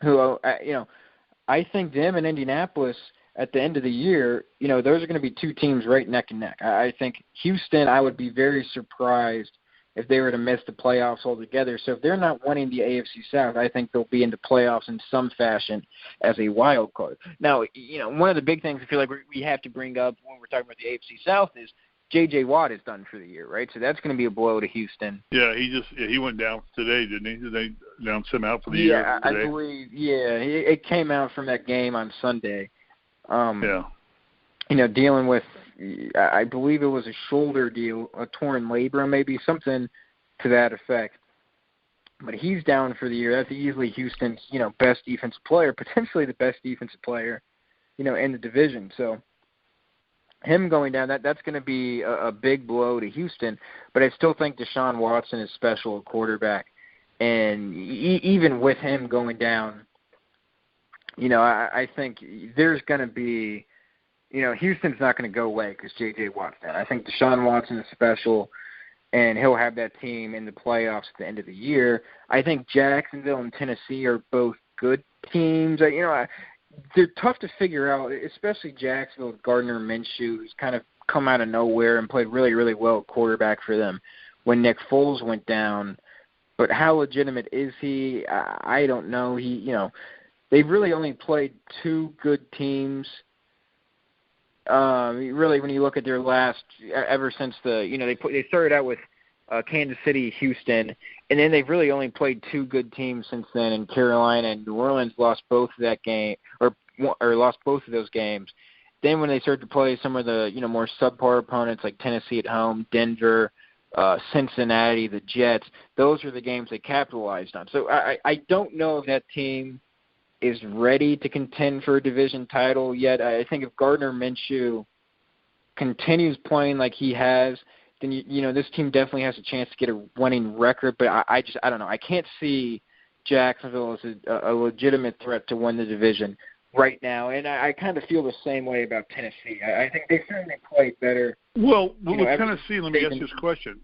who, I think them and Indianapolis at the end of the year, those are going to be 2 teams right neck and neck. I think Houston, I would be very surprised if they were to miss the playoffs altogether. So if they're not winning the AFC South, I think they'll be into playoffs in some fashion as a wild card. Now, one of the big things I feel like we have to bring up when we're talking about the AFC South is J.J. Watt is done for the year, right? So that's going to be a blow to Houston. Yeah, he went down today, didn't he? Did they announce him out for the year today? I believe. Yeah, it came out from that game on Sunday. Dealing with, I believe it was a shoulder deal, a torn labrum, maybe something to that effect. But he's down for the year. That's easily Houston's, best defensive player, potentially the best defensive player, in the division. So him going down, that's going to be a big blow to Houston. But I still think Deshaun Watson is special at quarterback. And even with him going down, I think there's going to be, Houston's not going to go away because J.J. Watt's down. I think Deshaun Watson is special, and he'll have that team in the playoffs at the end of the year. I think Jacksonville and Tennessee are both good teams. They're tough to figure out, especially Jacksonville with Gardner Minshew, who's kind of come out of nowhere and played really, really well at quarterback for them when Nick Foles went down. But how legitimate is he? I don't know. They've really only played 2 good teams. Really, when you look at their last, ever since they started out with Kansas City, Houston, and then they've really only played 2 good teams since then. And Carolina and New Orleans lost both of that game, or lost both of those games. Then when they started to play some of the more subpar opponents like Tennessee at home, Denver, Cincinnati, the Jets, those are the games they capitalized on. So I don't know if that team is ready to contend for a division title yet. I think if Gardner Minshew continues playing like he has, then this team definitely has a chance to get a winning record. But I don't know. I can't see Jacksonville as a legitimate threat to win the division right now, and I kind of feel the same way about Tennessee. I think they certainly played better. Well, with Tennessee, let me ask you this question: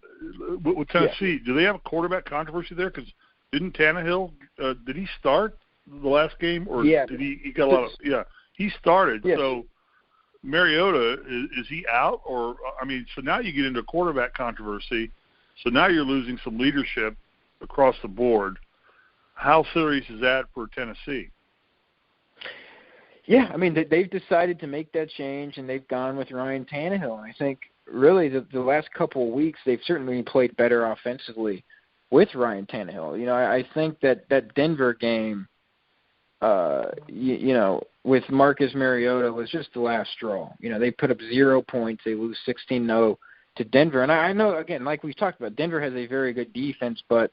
with Tennessee, do they have a quarterback controversy there? Because didn't Tannehill did he start the last game, or did he got a lot of he started. Yeah. So Mariota, is he out, or so now you get into quarterback controversy. So now you're losing some leadership across the board. How serious is that for Tennessee? Yeah, they've decided to make that change, and they've gone with Ryan Tannehill. And I think really the last couple of weeks they've certainly played better offensively with Ryan Tannehill. I think that Denver game, with Marcus Mariota was just the last straw. They put up 0 points. They lose 16-0 to Denver. And I know, again, like we've talked about, Denver has a very good defense, but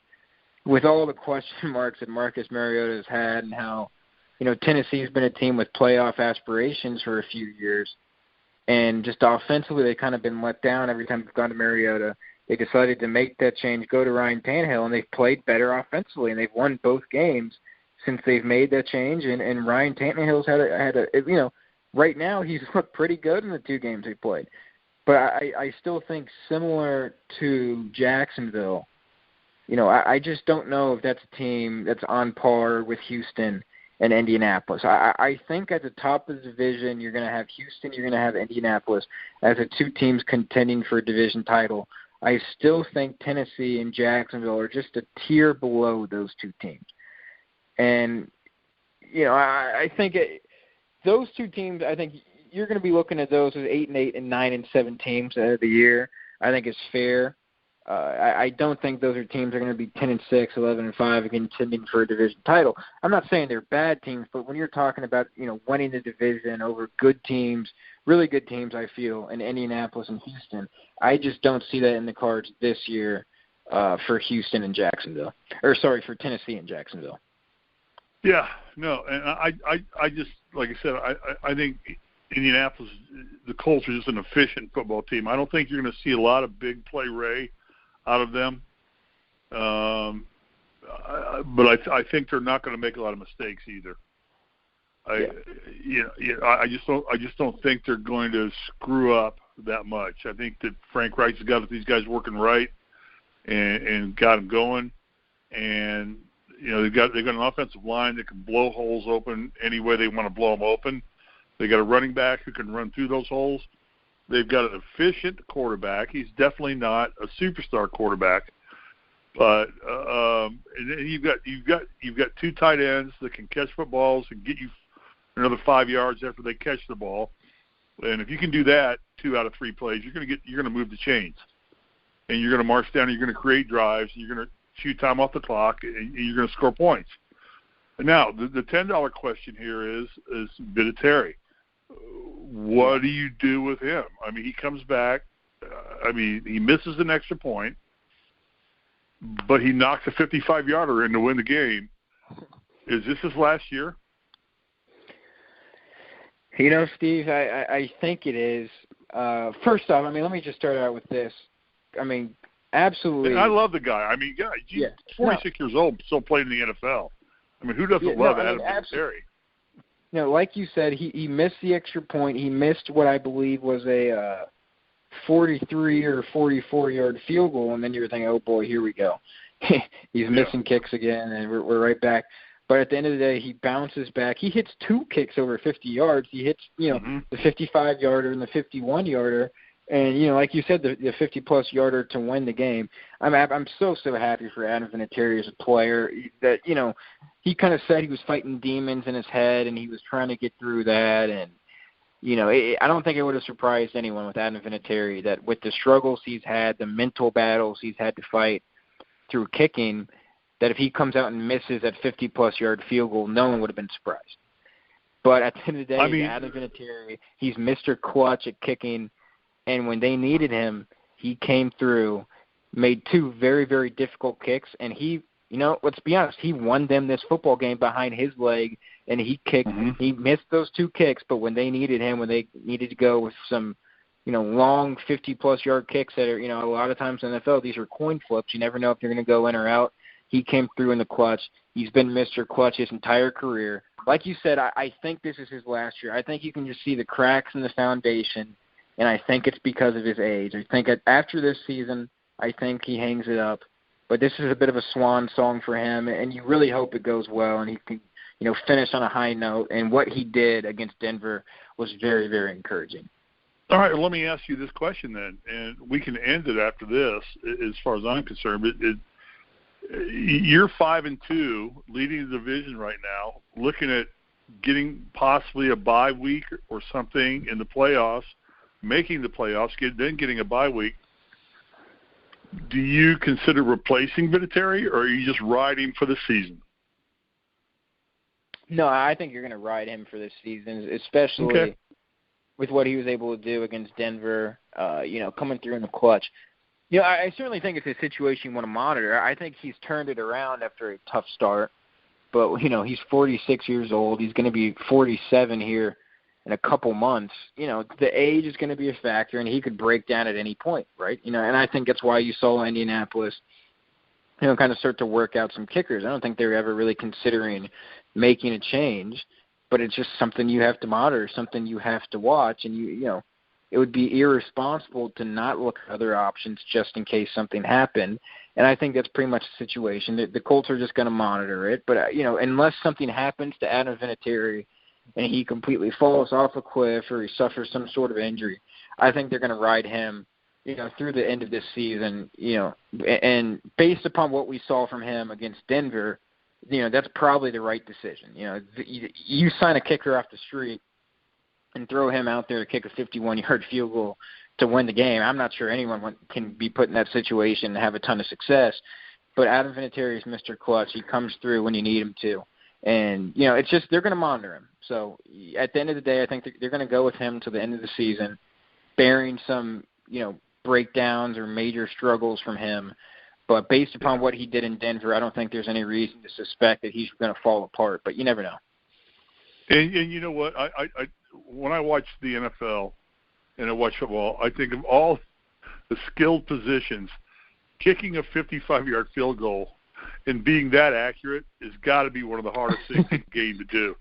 with all the question marks that Marcus Mariota has had and how, Tennessee's been a team with playoff aspirations for a few years, and just offensively they've kind of been let down every time they've gone to Mariota. They decided to make that change, go to Ryan Tannehill, and they've played better offensively, and they've won both games since they've made that change. And Ryan Tannehill's had a right now he's looked pretty good in the 2 games they played. But I still think similar to Jacksonville, I just don't know if that's a team that's on par with Houston and Indianapolis. I think at the top of the division, you're going to have Houston, you're going to have Indianapolis as the 2 teams contending for a division title. I still think Tennessee and Jacksonville are just a tier below those two teams. And, I think those two teams, I think you're going to be looking at those as 8-8 and 9-7 teams at the year. I think it's fair. I don't think those are teams that are going to be 10-6, 11-5, again, contending for a division title. I'm not saying they're bad teams, but when you're talking about, winning the division over good teams, really good teams, I feel, in Indianapolis and Houston, I just don't see that in the cards this year for Houston and Jacksonville. For Tennessee and Jacksonville. Yeah, no, and I just, like I said, I think Indianapolis, the Colts are just an efficient football team. I don't think you're going to see a lot of big play Ray out of them. But I think they're not going to make a lot of mistakes either. I just don't think they're going to screw up that much. I think that Frank Reich's got these guys working right and got them going, and they've got an offensive line that can blow holes open any way they want to blow them open. They got a running back who can run through those holes. They've got an efficient quarterback. He's definitely not a superstar quarterback, but and then you've got two tight ends that can catch footballs and get you another 5 yards after they catch the ball. And if you can do that 2 out of 3 plays, you're going to move the chains, and you're going to march down. And you're going to create drives. And you're going to shoot time off the clock, and you're going to score points. And now the $10 question here is Vinatieri. What do you do with him? I mean, he comes back. He misses an extra point, but he knocks a 55-yarder in to win the game. Is this his last year? Steve, I think it is. First off, let me just start out with this. Absolutely. And I love the guy. He's 46 years old, still playing in the NFL. Who doesn't love Adam Vinatieri? Like you said, he missed the extra point. He missed what I believe was a 43 or 44-yard field goal, and then you're thinking, oh, boy, here we go. He's missing kicks again, and we're right back. But at the end of the day, he bounces back. He hits 2 kicks over 50 yards. He hits, the 55-yarder and the 51-yarder. And, like you said, the 50-plus yarder to win the game. I'm so happy for Adam Vinatieri as a player that, he kind of said he was fighting demons in his head and he was trying to get through that. And, I don't think it would have surprised anyone with Adam Vinatieri that with the struggles he's had, the mental battles he's had to fight through kicking, that if he comes out and misses that 50-plus yard field goal, no one would have been surprised. But at the end of the day, Adam Vinatieri, he's Mr. Clutch at kicking. And when they needed him, he came through, made 2 very, very difficult kicks, and he, let's be honest, he won them this football game behind his leg, and he kicked. He missed those 2 kicks, but when they needed him, when they needed to go with some, long 50-plus yard kicks that are, a lot of times in the NFL, these are coin flips. You never know if they're going to go in or out. He came through in the clutch. He's been Mr. Clutch his entire career. Like you said, I think this is his last year. I think you can just see the cracks in the foundation. And I think it's because of his age. I think after this season, I think he hangs it up. But this is a bit of a swan song for him, and you really hope it goes well and he can, finish on a high note. And what he did against Denver was very, very encouraging. All right, well, let me ask you this question then, and we can end it after this. As far as I'm concerned, you're 5-2, leading the division right now, looking at getting possibly a bye week or something in the playoffs. Making the playoffs, then getting a bye week. Do you consider replacing Vinatieri, or are you just riding for the season? No, I think you're going to ride him for this season, especially with what he was able to do against Denver, coming through in the clutch. I certainly think it's a situation you want to monitor. I think he's turned it around after a tough start. But, he's 46 years old. He's going to be 47 here in a couple months. The age is going to be a factor, and he could break down at any point, right? And I think that's why you saw Indianapolis, kind of start to work out some kickers. I don't think they were ever really considering making a change, but it's just something you have to monitor, something you have to watch, and it would be irresponsible to not look at other options just in case something happened. And I think that's pretty much the situation. The Colts are just going to monitor it, but unless something happens to Adam Vinatieri and he completely falls off a cliff or he suffers some sort of injury, I think they're going to ride him through the end of this season, and based upon what we saw from him against Denver, that's probably the right decision. You sign a kicker off the street and throw him out there to kick a 51-yard field goal to win the game. I'm not sure anyone can be put in that situation and have a ton of success. But Adam Vinatieri is Mr. Clutch. He comes through when you need him to. And, it's just they're going to monitor him. So at the end of the day, I think they're going to go with him to the end of the season, bearing some, breakdowns or major struggles from him. But based upon what he did in Denver, I don't think there's any reason to suspect that he's going to fall apart. But you never know. And you know what? I when I watch the NFL and I watch football, I think of all the skilled positions, kicking a 55-yard field goal and being that accurate has got to be one of the hardest things in the game to do.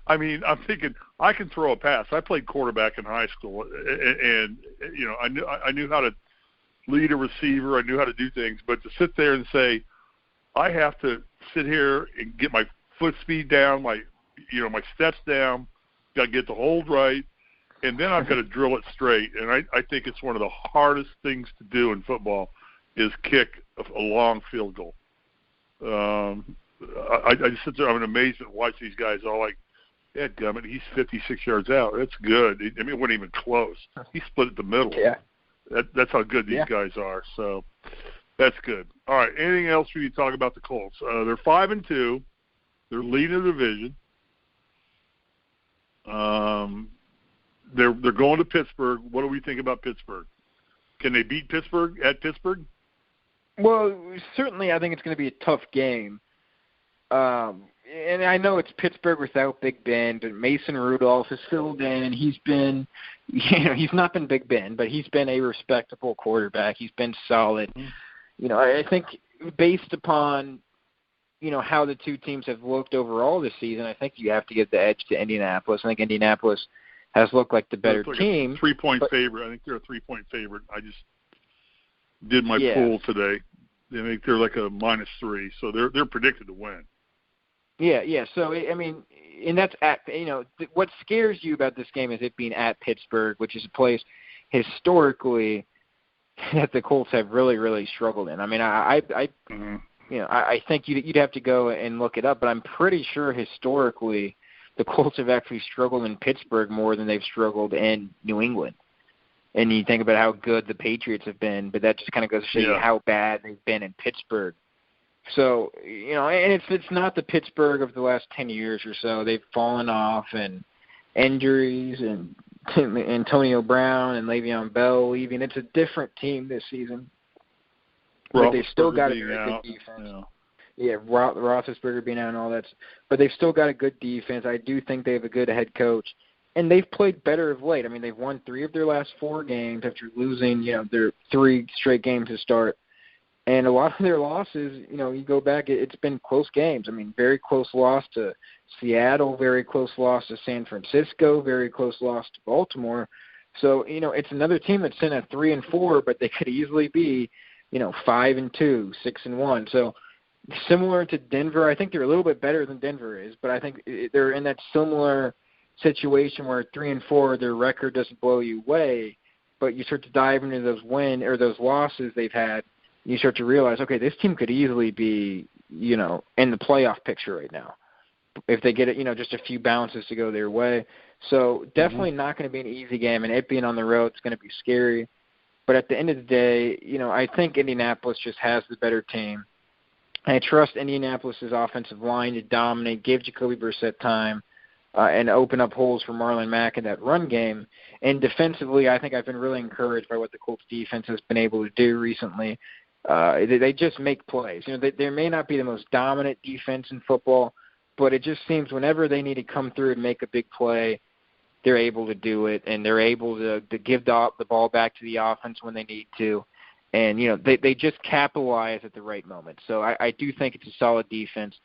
I mean, I'm thinking I can throw a pass. I played quarterback in high school, and I knew how to lead a receiver. I knew how to do things. But to sit there and say, I have to sit here and get my foot speed down, my steps down, got to get the hold right, and then I've got to drill it straight. And I think it's one of the hardest things to do in football is kick a long field goal. I just sit there. I'm amazed at watch these guys all like, dadgummit, he's 56 yards out. That's good. I mean, it wasn't even close. He split it the middle. Yeah. That's how good these guys are. So that's good. All right. Anything else for you to talk about the Colts? They're 5-2. They're leading the division. They're going to Pittsburgh. What do we think about Pittsburgh? Can they beat Pittsburgh at Pittsburgh? Well, certainly I think it's going to be a tough game. And I know it's Pittsburgh without Big Ben, but Mason Rudolph has filled in. He's been, he's not been Big Ben, but he's been a respectable quarterback. He's been solid. I think based upon, how the two teams have looked overall this season, I think you have to give the edge to Indianapolis. I think Indianapolis has looked like the better team. A 3-point favorite. I think they're a 3-point favorite. I just did my pool today. I think they're like a -3, so they're predicted to win. Yeah. So I mean, and that's at what scares you about this game is it being at Pittsburgh, which is a place historically that the Colts have really, really struggled in. I mean, I think you'd have to go and look it up, but I'm pretty sure historically the Colts have actually struggled in Pittsburgh more than they've struggled in New England. And you think about how good the Patriots have been, but that just kind of goes to show you how bad they've been in Pittsburgh. So, and it's not the Pittsburgh of the last 10 years or so. They've fallen off, and injuries, and Antonio Brown and Le'Veon Bell leaving. It's a different team this season. But they've still got a very good defense. Yeah, Roethlisberger being out and all that. But they've still got a good defense. I do think they have a good head coach. And they've played better of late. I mean, they've won 3 of their last 4 games after losing, their 3 straight games to start. And a lot of their losses, you go back, it's been close games. I mean, very close loss to Seattle, very close loss to San Francisco, very close loss to Baltimore. So, it's another team that's in at 3-4, but they could easily be, 5-2, 6-1. So similar to Denver, I think they're a little bit better than Denver is, but I think they're in that similar situation where 3-4, their record doesn't blow you away, but you start to dive into those those losses they've had, and you start to realize, okay, this team could easily be, in the playoff picture right now if they get it, just a few bounces to go their way. So definitely not going to be an easy game, and it being on the road is going to be scary. But at the end of the day, I think Indianapolis just has the better team. I trust Indianapolis' offensive line to dominate, give Jacoby Brissett time, and open up holes for Marlon Mack in that run game. And defensively, I think I've been really encouraged by what the Colts defense has been able to do recently. They just make plays. They may not be the most dominant defense in football, but it just seems whenever they need to come through and make a big play, they're able to do it, and they're able to give the ball back to the offense when they need to. And, they just capitalize at the right moment. So I do think it's a solid defense.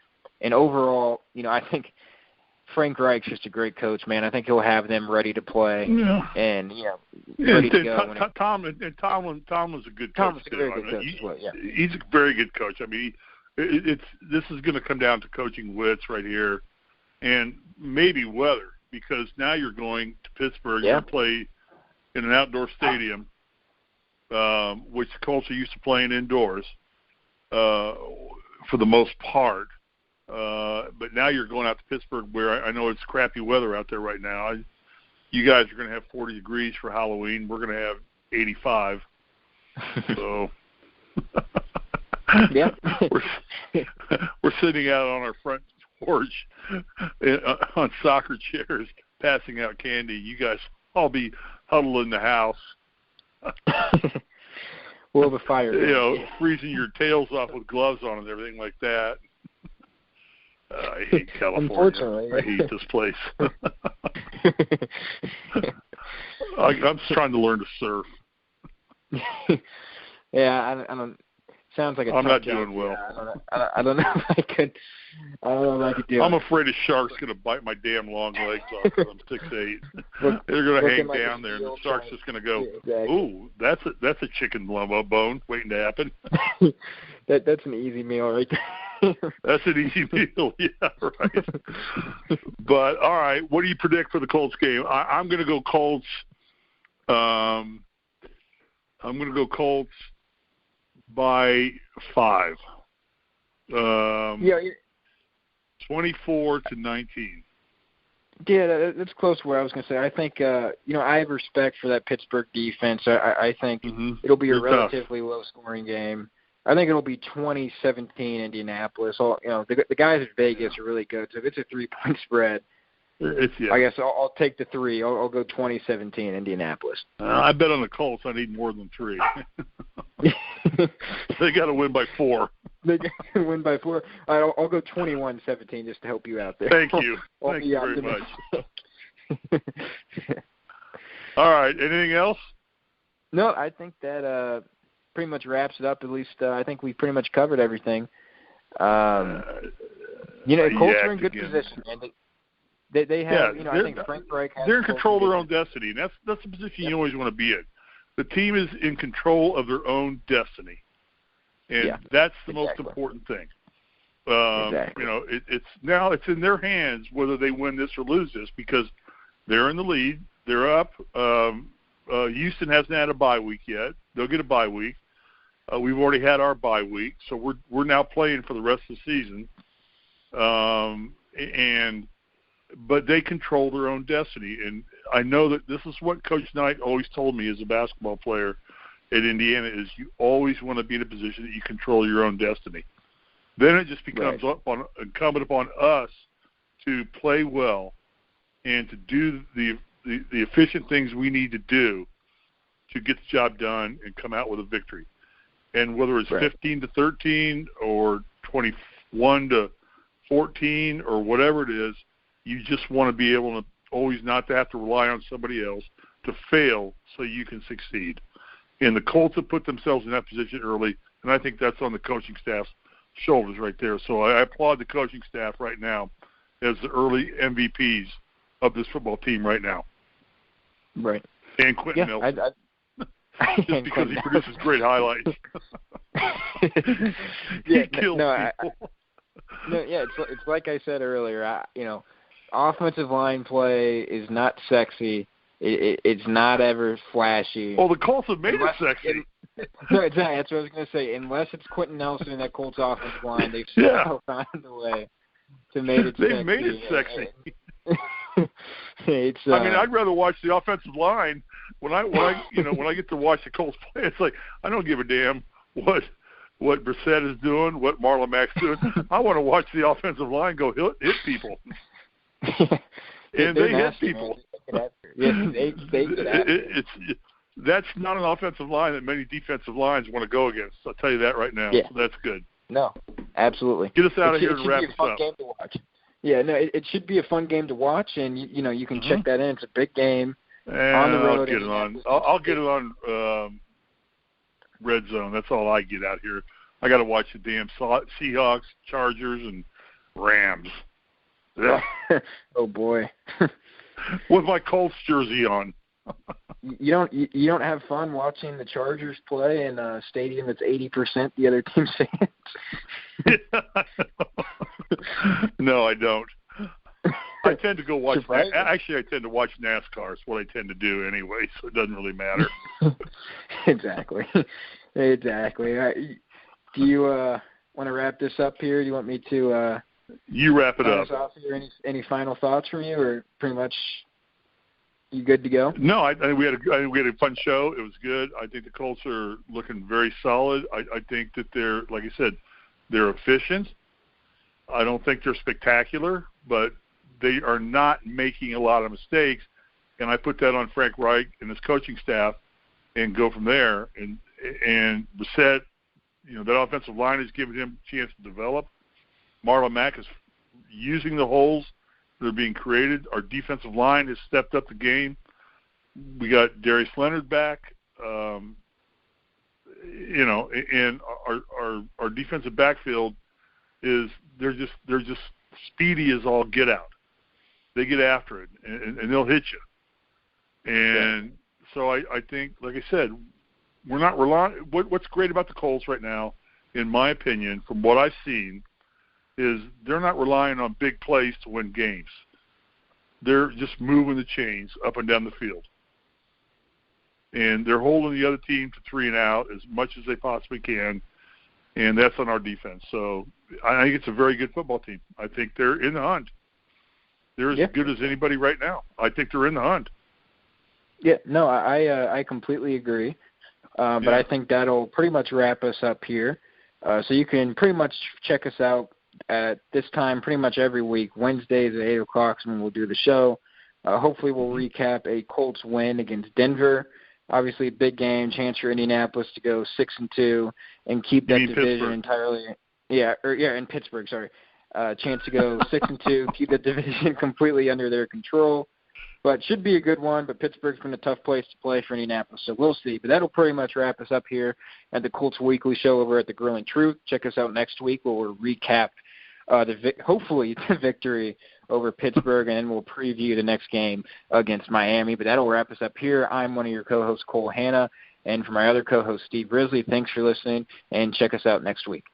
And overall, I think Frank Reich's just a great coach, man. I think he'll have them ready to play and ready to go. Tomlin's a good coach too. Very good coach as well, yeah. He's a very good coach. I mean, this is going to come down to coaching wits right here, and maybe weather, because now you're going to Pittsburgh to play in an outdoor stadium, which the Colts are used to playing indoors for the most part. But now you're going out to Pittsburgh, where I know it's crappy weather out there right now. You guys are going to have 40 degrees for Halloween. We're going to have 85. So yeah, we're sitting out on our front porch on soccer chairs, passing out candy. You guys all be huddled in the house. We'll have a fire. Freezing your tails off with gloves on and everything like that. I hate California. Unfortunately. I hate this place. I'm just trying to learn to surf. Yeah, I don't. Sounds like a I'm tough not job. doing well. Yeah, I don't know if I could. I don't know if I could do it. I'm afraid a shark's going to bite my damn long legs off because I'm 6'8". They're going to hang like down there, and the shark's just going to go, exactly. "Ooh, that's a chicken bone waiting to happen." That's an easy meal right there. That's an easy meal, yeah, right. But all right, what do you predict for the Colts game? I'm going to go Colts. I'm going to go Colts by 5. 24-19. Yeah, that's close to what I was going to say. I think, I have respect for that Pittsburgh defense. I think it'll be a relatively low-scoring game. I think it'll be 20-17 Indianapolis. The guys at Vegas are really good. So if it's a 3-point spread, I guess I'll take the 3. I'll go 20-17 Indianapolis. I bet on the Colts I need more than 3. They got to win by 4. They got to win by 4. I'll go 21-17 just to help you out there. Thank you. Thank you very much. All right. Anything else? No, I think that pretty much wraps it up. At least I think we pretty much covered everything. Colts are in good position, and they have. I think Frank Reich has. They're in control of their own destiny, and that's the position you always want to be in. The team is in control of their own destiny, and that's the most important thing. Exactly. It's in their hands whether they win this or lose this because they're in the lead. They're up. Houston hasn't had a bye week yet. They'll get a bye week. We've already had our bye week, so we're now playing for the rest of the season. But they control their own destiny, and I know that this is what Coach Knight always told me as a basketball player at Indiana is you always want to be in a position that you control your own destiny. Then it just becomes incumbent upon us to play well and to do the efficient things we need to do to get the job done and come out with a victory. And whether it's 15-13 or 21-14 or whatever it is, you just want to be able to always not to have to rely on somebody else to fail so you can succeed. And the Colts have put themselves in that position early, and I think that's on the coaching staff's shoulders right there. So I applaud the coaching staff right now as the early MVPs of this football team right now. Right. And Quentin Nelson. Just because he produces great highlights. He kills people. It's like I said earlier. Offensive line play is not sexy. It's not ever flashy. Oh, the Colts have made it sexy. No, exactly. That's what I was going to say. Unless it's Quentin Nelson and that Colts offensive line, they've somehow found a way to make it sexy. They've made it sexy. I'd rather watch the offensive line when I get to watch the Colts play. It's like I don't give a damn what Brissett is doing, what Marlon Mack's doing. I want to watch the offensive line go hit people. And they hit people. That's not an offensive line that many defensive lines want to go against. I'll tell you that right now. Yeah. So that's good. No, absolutely. Get us out of here and wrap this up. Game to watch. Yeah, no, it should be a fun game to watch, and you can check that in. It's a big game on the road. I'll get it on Red Zone. That's all I get out here. I got to watch the damn Seahawks, Chargers, and Rams. Yeah. Oh boy. With my Colts jersey on. You don't have fun watching the Chargers play in a stadium that's 80% the other team's fans? No, I don't. tend to go watch. Surprising. Actually, I tend to watch NASCAR. It's what I tend to do anyway, so it doesn't really matter. Exactly. Exactly. Do you want to wrap this up here? Do you want me to? You wrap it up. Off here? Any final thoughts from you, or pretty much you good to go? No, I think we had a fun show. It was good. I think the Colts are looking very solid. I think that they're, like I said, they're efficient. I don't think they're spectacular, but they are not making a lot of mistakes. And I put that on Frank Reich and his coaching staff, and go from there. And Brissett, that offensive line is giving him a chance to develop. Marlon Mack is using the holes that are being created. Our defensive line has stepped up the game. We got Darius Leonard back, and our defensive backfield is they're just speedy as all get out. They get after it, and they'll hit you. And so I think, like I said, we're not relying. What's great about the Colts right now, in my opinion, from what I've seen, is they're not relying on big plays to win games. They're just moving the chains up and down the field. And they're holding the other team to 3 and out as much as they possibly can, and that's on our defense. So I think it's a very good football team. I think they're in the hunt. They're as good as anybody right now. I think they're in the hunt. Yeah, no, I completely agree. But I think that'll pretty much wrap us up here. So you can pretty much check us out at this time pretty much every week. Wednesdays at 8 o'clock is when we'll do the show. Hopefully we'll recap a Colts win against Denver. Obviously a big game, chance for Indianapolis to go 6-2 and keep that division Pittsburgh. entirely. In Pittsburgh, sorry. Chance to go 6-2, keep that division completely under their control. But should be a good one, but Pittsburgh's been a tough place to play for Indianapolis, so we'll see. But that'll pretty much wrap us up here at the Colts Weekly Show over at the Grilling Truth. Check us out next week where we'll recap hopefully the victory over Pittsburgh, and then we'll preview the next game against Miami. But that'll wrap us up here. I'm one of your co-hosts, Cole Hanna, and for my other co-host, Steve Risley, thanks for listening, and check us out next week.